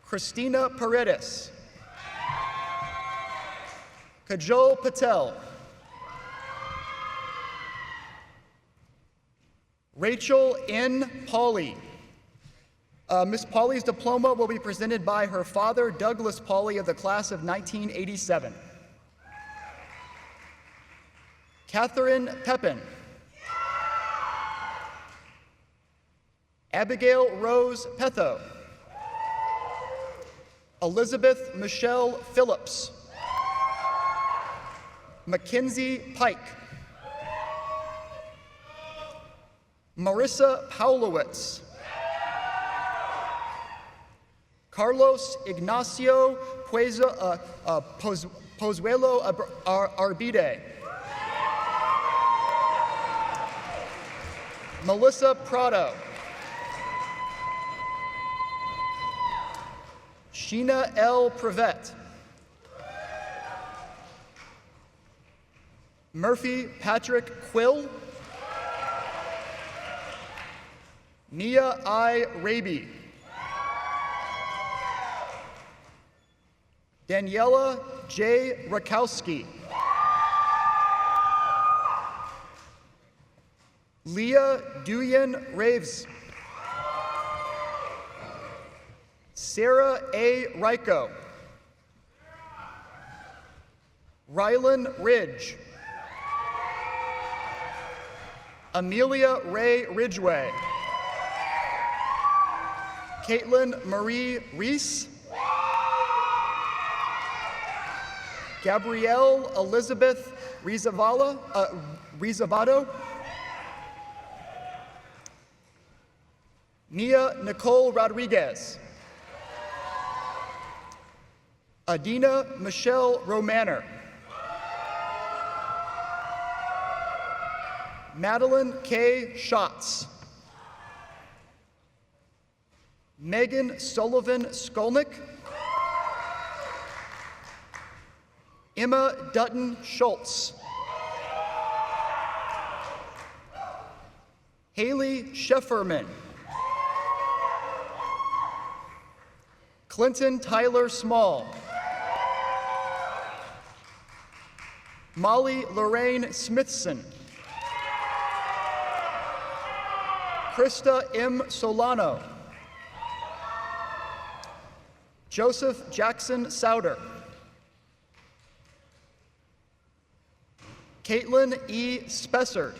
Christina Paredes. Kajol Patel. Rachel N. Pauley. Ms. Pauley's diploma will be presented by her father, Douglas Pauley of the class of 1987. Catherine Pepin. Abigail Rose Petho. Elizabeth Michelle Phillips. Mackenzie Pike. Marissa Paulowitz. Carlos Ignacio Pozuelo Arbide. Melissa Prado. Sheena L. Prevet. Murphy Patrick Quill. Nia I. Raby. Daniela J. Rakowski. Leah Duyen Raves. Sarah A. Ryko. Rylan Ridge. Amelia Ray Ridgway. Caitlin Marie Reese. Gabrielle Elizabeth Rizavado. Nia Nicole Rodriguez. Adina Michelle Romaner. Madeline K. Schatz. Megan Sullivan Skolnick. Emma Dutton Schultz. Haley Shefferman. Clinton Tyler Small. Molly Lorraine Smithson. Krista M. Solano. Joseph Jackson Souter. Caitlin E. Spessard.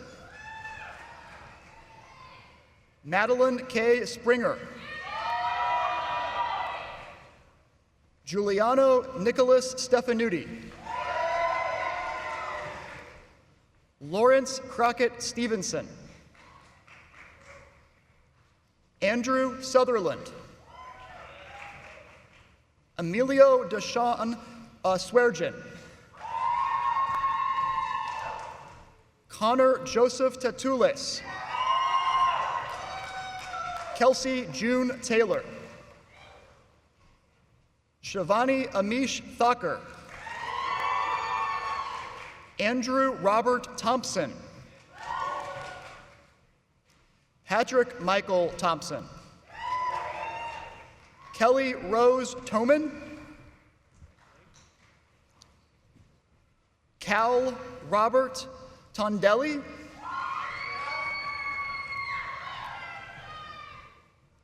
Madeline K. Springer. Giuliano Nicholas Stefanuti. Lawrence Crockett Stevenson. Andrew Sutherland. Emilio Deshawn Sweargin. Connor Joseph Tatulis. Kelsey June Taylor. Shivani Amish Thakur. Andrew Robert Thompson. Patrick Michael Thompson. Kelly Rose Toman. Cal Robert Tondelli.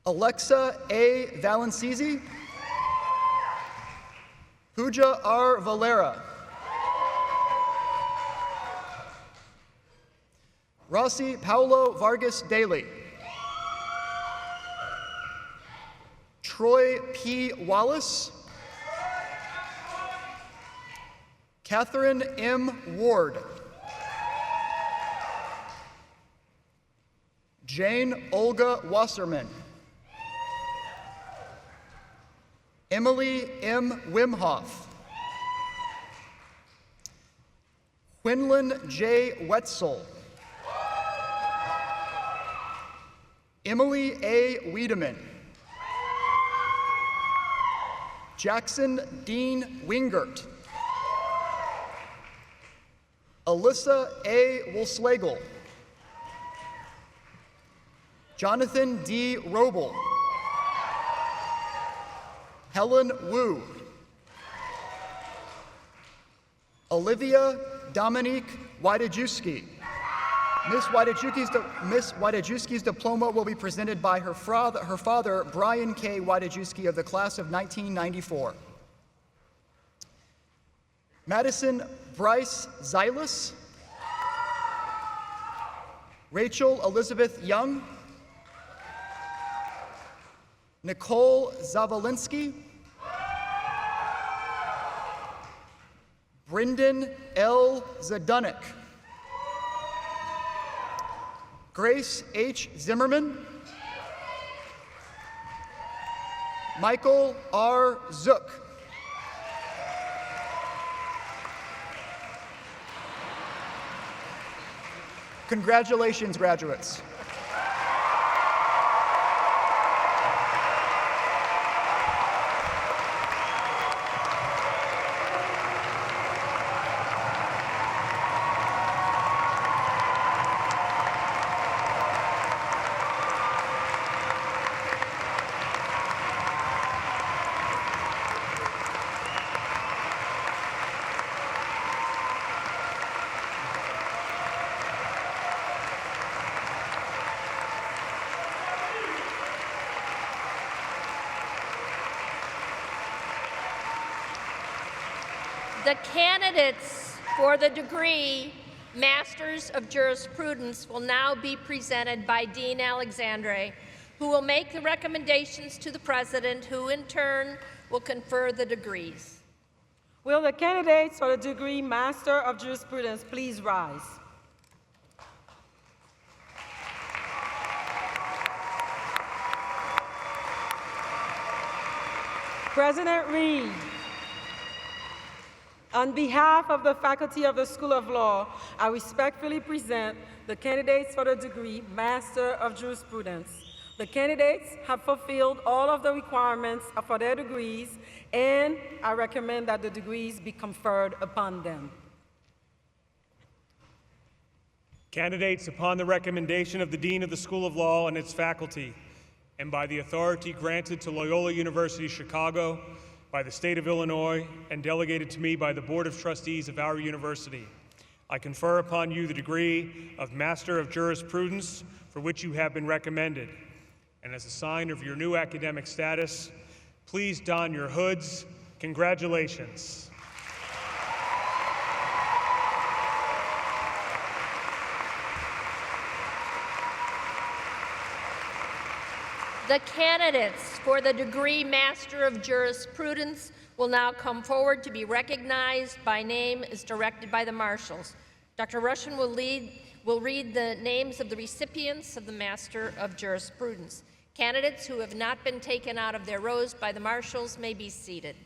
Alexa A. Valencisi. Pooja R. Valera. Rossi Paulo Vargas Daly. Troy P. Wallace. Catherine M. Ward. Jane Olga Wasserman. Emily M. Wimhoff. Quinlan J. Wetzel. Emily A. Wiedemann. Jackson Dean Wingert. Alyssa A. Wolslegel. Jonathan D. Roble. Helen Wu. Olivia Dominique Wydajewski. Miss Wydajewski's diploma will be presented by her father, Brian K. Wydajewski of the class of 1994. Madison Bryce Zylis. Rachel Elizabeth Young. Nicole Zavolinsky. Brendan L. Zadunik. Grace H. Zimmerman. Michael R. Zook. Congratulations, graduates. The candidates for the degree Masters of Jurisprudence will now be presented by Dean Alexandre, who will make the recommendations to the President, who in turn will confer the degrees. Will the candidates for the degree Master of Jurisprudence please rise? President Reed, on behalf of the faculty of the School of Law, I respectfully present the candidates for the degree Master of Jurisprudence. The candidates have fulfilled all of the requirements for their degrees, and I recommend that the degrees be conferred upon them. Candidates, upon the recommendation of the Dean of the School of Law and its faculty, and by the authority granted to Loyola University Chicago, by the state of Illinois, and delegated to me by the Board of Trustees of our university, I confer upon you the degree of Master of Jurisprudence for which you have been recommended. And as a sign of your new academic status, please don your hoods. Congratulations. The candidates for the degree Master of Jurisprudence will now come forward to be recognized by name as directed by the marshals. Dr. Russian will read the names of the recipients of the Master of Jurisprudence. Candidates who have not been taken out of their rows by the marshals may be seated.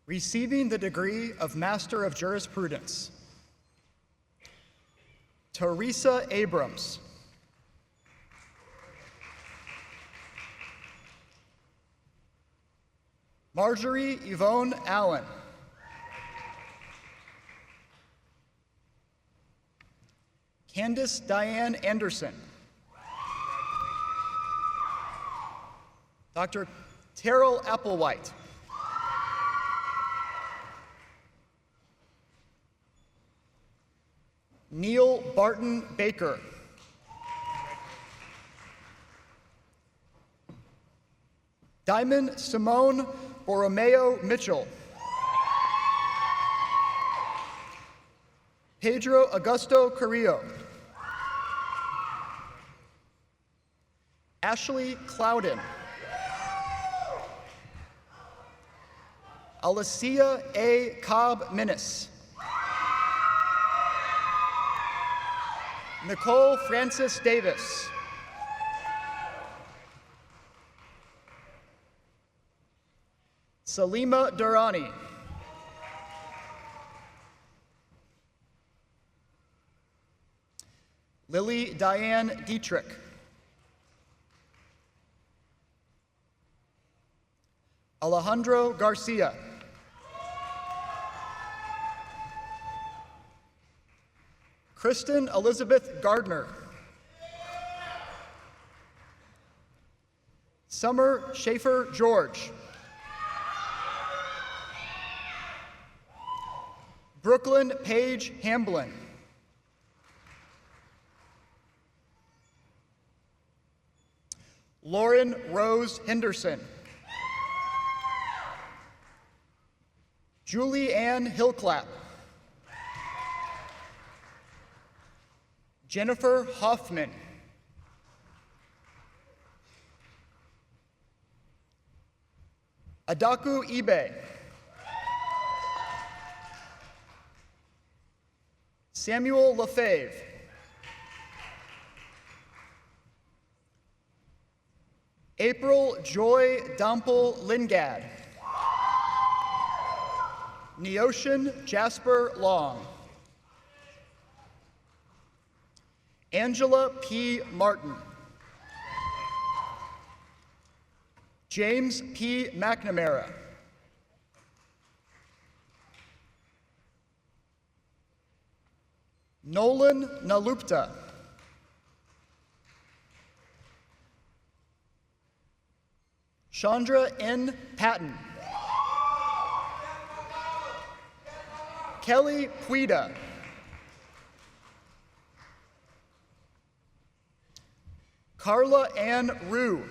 Receiving the degree of Master of Jurisprudence, Teresa Abrams. Marjorie Yvonne Allen. Candace Diane Anderson. Dr. Terrell Applewhite. Neil Barton Baker. Diamond Simone Borromeo Mitchell. Pedro Augusto Carrillo. Ashley Clouden. Alicia A. Cobb Minnis. Nicole Francis Davis. Salima Durrani. Lily Diane Dietrich. Alejandro Garcia. Kristen Elizabeth Gardner. Summer Schaefer George. Brooklyn Paige Hamblin. Lauren Rose Henderson. Julie Ann Hillclap. Jennifer Hoffman. Adaku Ibe. Samuel Lefebvre. April Joy Dompel Lingad. Neocean Jasper Long. Angela P. Martin. James P. McNamara. Nolan Nalupta. Chandra N. Patton. Kelly Puida. Carla Ann Rue.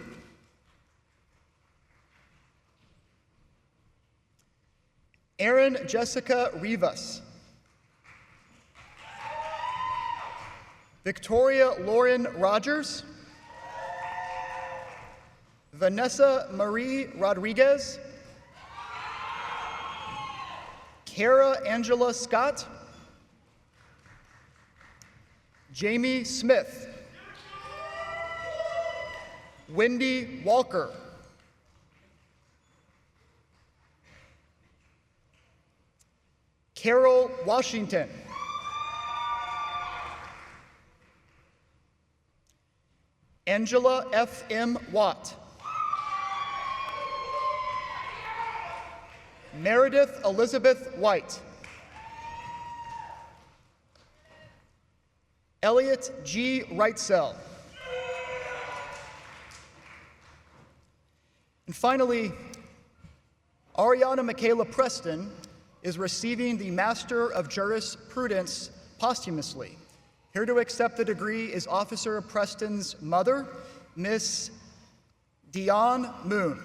Erin Jessica Rivas. Victoria Lauren Rogers. Vanessa Marie Rodriguez. Kara Angela Scott. Jamie Smith. Wendy Walker. Carol Washington. Angela F.M. Watt. Meredith Elizabeth White. Elliot G. Wrightsell. And finally, Ariana Michaela Preston is receiving the Master of Jurisprudence posthumously. Here to accept the degree is Officer Preston's mother, Miss Dion Moon.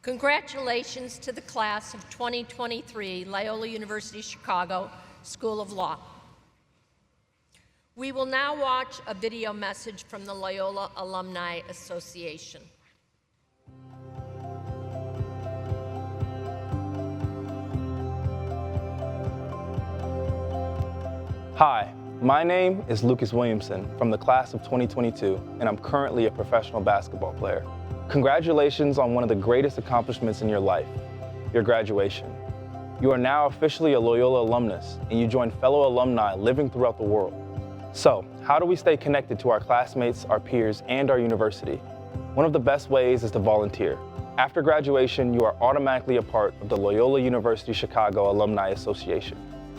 Congratulations to the class of 2023, Loyola University Chicago School of Law. We will now watch a video message from the Loyola Alumni Association. Hi, my name is Lucas Williamson from the class of 2022, and I'm currently a professional basketball player. Congratulations on one of the greatest accomplishments in your life, your graduation. You are now officially a Loyola alumnus, and you join fellow alumni living throughout the world. So, how do we stay connected to our classmates, our peers, and our university? One of the best ways is to volunteer. After graduation, you are automatically a part of the Loyola University Chicago Alumni Association.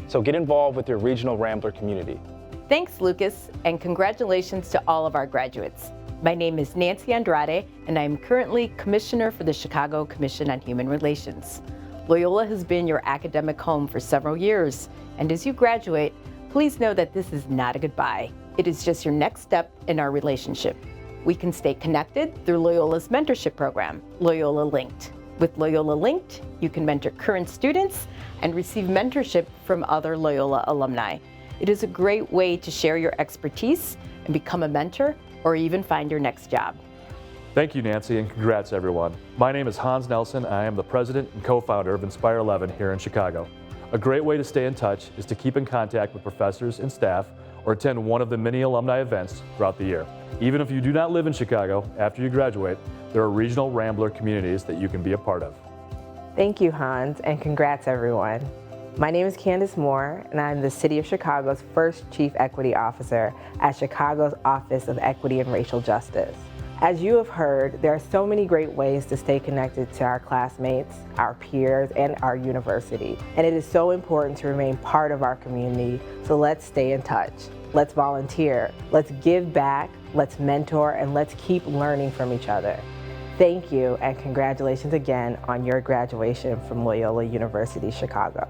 So get involved with your regional Rambler community. Thanks, Lucas, and congratulations to all of our graduates. My name is Nancy Andrade, and I am currently Commissioner for the Chicago Commission on Human Relations. Loyola has been your academic home for several years, and as you graduate, please know that this is not a goodbye. It is just your next step in our relationship. We can stay connected through Loyola's mentorship program, Loyola Linked. With Loyola Linked, you can mentor current students and receive mentorship from other Loyola alumni. It is a great way to share your expertise and become a mentor or even find your next job. Thank you, Nancy, and congrats, everyone. My name is Hans Nelson, and I am the president and co-founder of Inspire 11 here in Chicago. A great way to stay in touch is to keep in contact with professors and staff or attend one of the many alumni events throughout the year. Even if you do not live in Chicago, after you graduate, there are regional Rambler communities that you can be a part of. Thank you, Hans, and congrats, everyone. My name is Candace Moore, and I'm the City of Chicago's first Chief Equity Officer at Chicago's Office of Equity and Racial Justice. As you have heard, there are so many great ways to stay connected to our classmates, our peers, and our university. And it is so important to remain part of our community, so let's stay in touch. Let's volunteer, let's give back, let's mentor, and let's keep learning from each other. Thank you, and congratulations again on your graduation from Loyola University Chicago.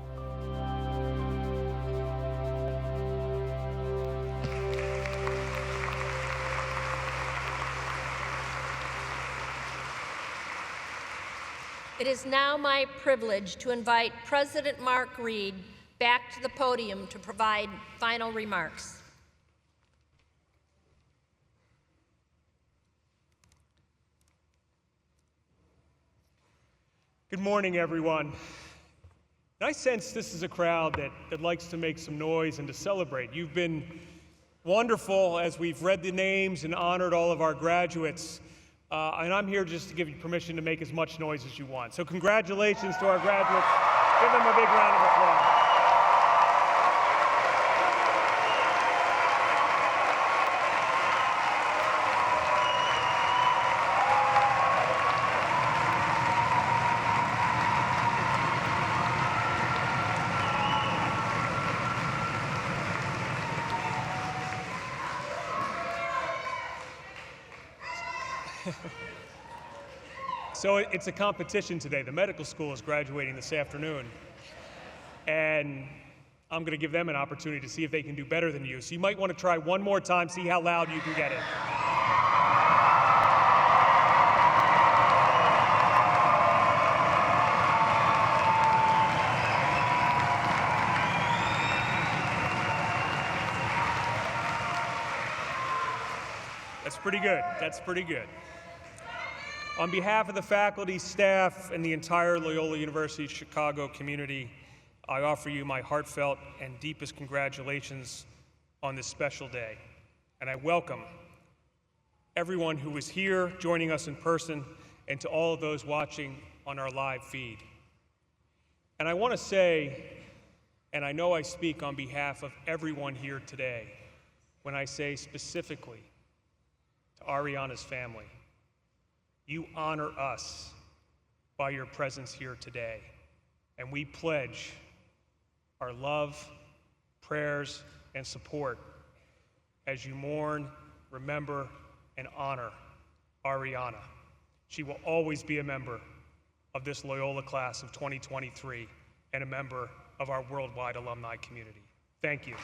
It is now my privilege to invite President Mark Reed back to the podium to provide final remarks. Good morning, everyone. I sense this is a crowd that likes to make some noise and to celebrate. You've been wonderful as we've read the names and honored all of our graduates. And I'm here just to give you permission to make as much noise as you want. So congratulations to our graduates. Give them a big round of applause. So it's a competition today. The medical school is graduating this afternoon. And I'm going to give them an opportunity to see if they can do better than you. So you might want to try one more time, see how loud you can get it. That's pretty good. That's pretty good. On behalf of the faculty, staff, and the entire Loyola University Chicago community, I offer you my heartfelt and deepest congratulations on this special day. And I welcome everyone who is here joining us in person and to all of those watching on our live feed. And I want to say, and I know I speak on behalf of everyone here today, when I say specifically to Ariana's family, you honor us by your presence here today, and we pledge our love, prayers, and support as you mourn, remember, and honor Ariana. She will always be a member of this Loyola class of 2023 and a member of our worldwide alumni community. Thank you.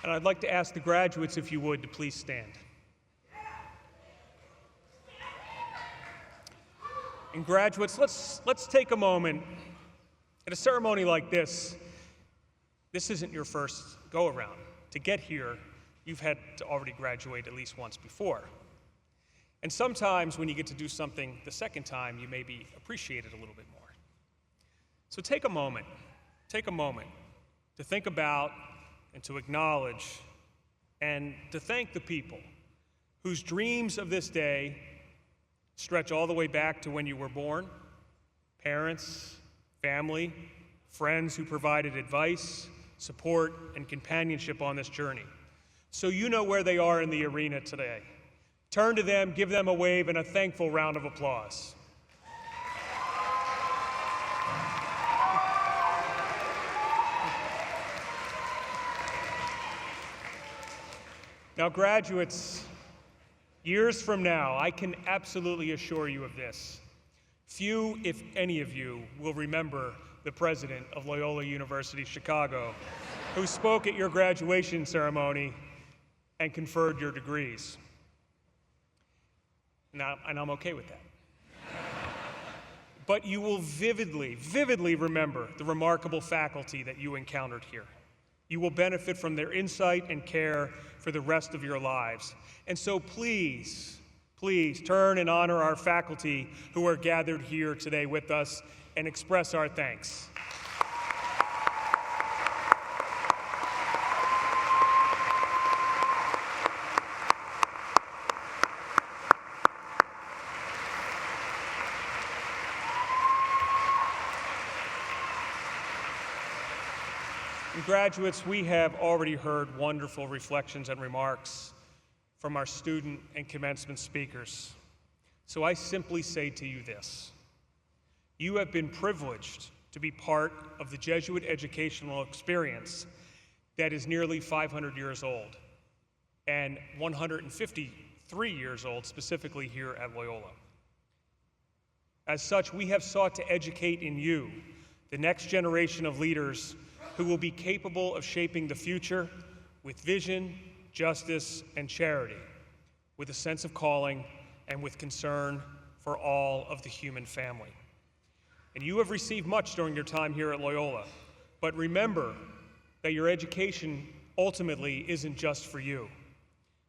And I'd like to ask the graduates, if you would, to please stand. And graduates, let's take a moment. At a ceremony like this isn't your first go-around. To get here, you've had to already graduate at least once before. And sometimes when you get to do something the second time, you maybe appreciate it a little bit more. So take a moment to think about and to acknowledge and to thank the people whose dreams of this day stretch all the way back to when you were born, parents, family, friends who provided advice, support, and companionship on this journey. So you know where they are in the arena today. Turn to them, give them a wave, and a thankful round of applause. Now, graduates, years from now, I can absolutely assure you of this. Few, if any of you, will remember the president of Loyola University Chicago, who spoke at your graduation ceremony and conferred your degrees. Now, and I'm okay with that. But you will vividly remember the remarkable faculty that you encountered here. You will benefit from their insight and care for the rest of your lives. And so please turn and honor our faculty who are gathered here today with us and express our thanks. And graduates, we have already heard wonderful reflections and remarks from our student and commencement speakers. So I simply say to you this: you have been privileged to be part of the Jesuit educational experience that is nearly 500 years old and 153 years old specifically here at Loyola. As such, we have sought to educate in you the next generation of leaders who will be capable of shaping the future with vision, justice, and charity, with a sense of calling and with concern for all of the human family. And you have received much during your time here at Loyola, but remember that your education ultimately isn't just for you.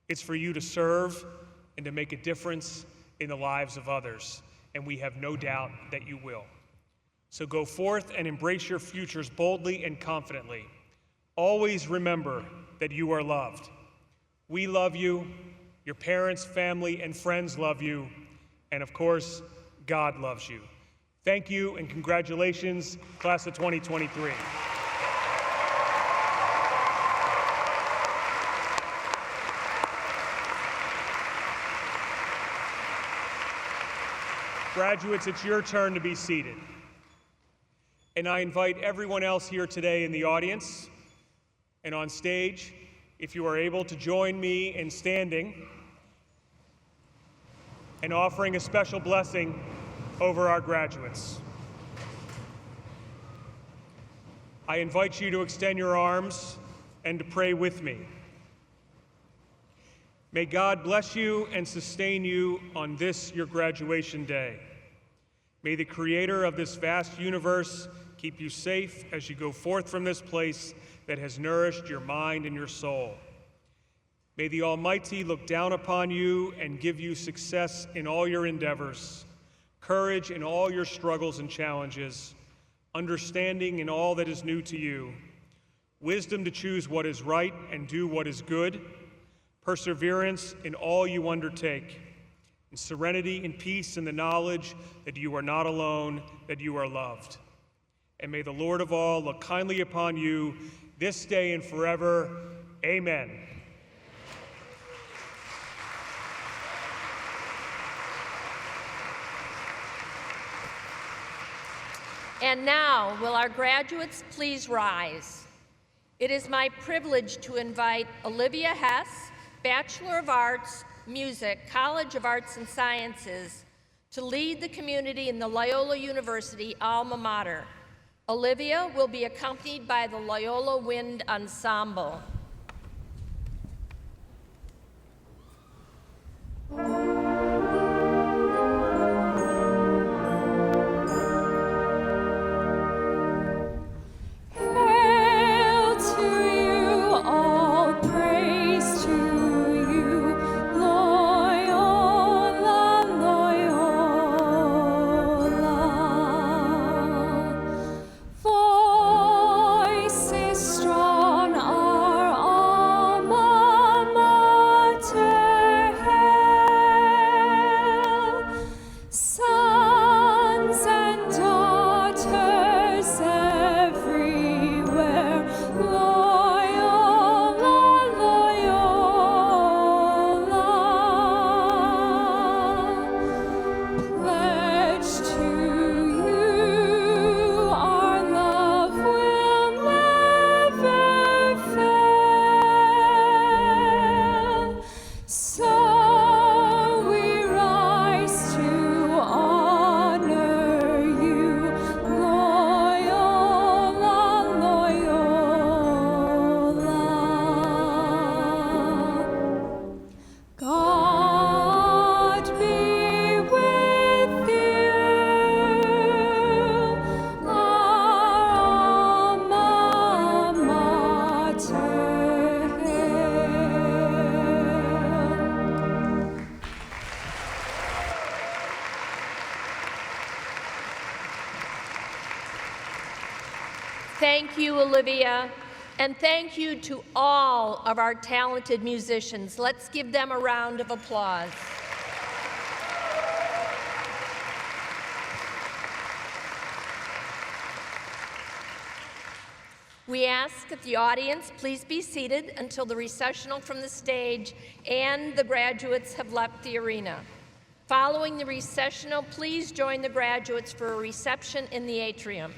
It's for you to serve and to make a difference in the lives of others, and we have no doubt that you will. So go forth and embrace your futures boldly and confidently. Always remember that you are loved. We love you, your parents, family, and friends love you, and of course, God loves you. Thank you and congratulations, class of 2023. Graduates, it's your turn to be seated. And I invite everyone else here today in the audience and on stage, if you are able to join me in standing and offering a special blessing over our graduates. I invite you to extend your arms and to pray with me. May God bless you and sustain you on this, your graduation day. May the Creator of this vast universe keep you safe as you go forth from this place that has nourished your mind and your soul. May the Almighty look down upon you and give you success in all your endeavors, courage in all your struggles and challenges, understanding in all that is new to you, wisdom to choose what is right and do what is good, perseverance in all you undertake, and serenity and peace in the knowledge that you are not alone, that you are loved. And may the Lord of all look kindly upon you this day and forever. Amen. And now, will our graduates please rise? It is my privilege to invite Olivia Hess, Bachelor of Arts, Music, College of Arts and Sciences, to lead the community in the Loyola University alma mater. Olivia will be accompanied by the Loyola Wind Ensemble. Thank you, Olivia, and thank you to all of our talented musicians. Let's give them a round of applause. We ask that the audience please be seated until the recessional from the stage and the graduates have left the arena. Following the recessional, please join the graduates for a reception in the atrium.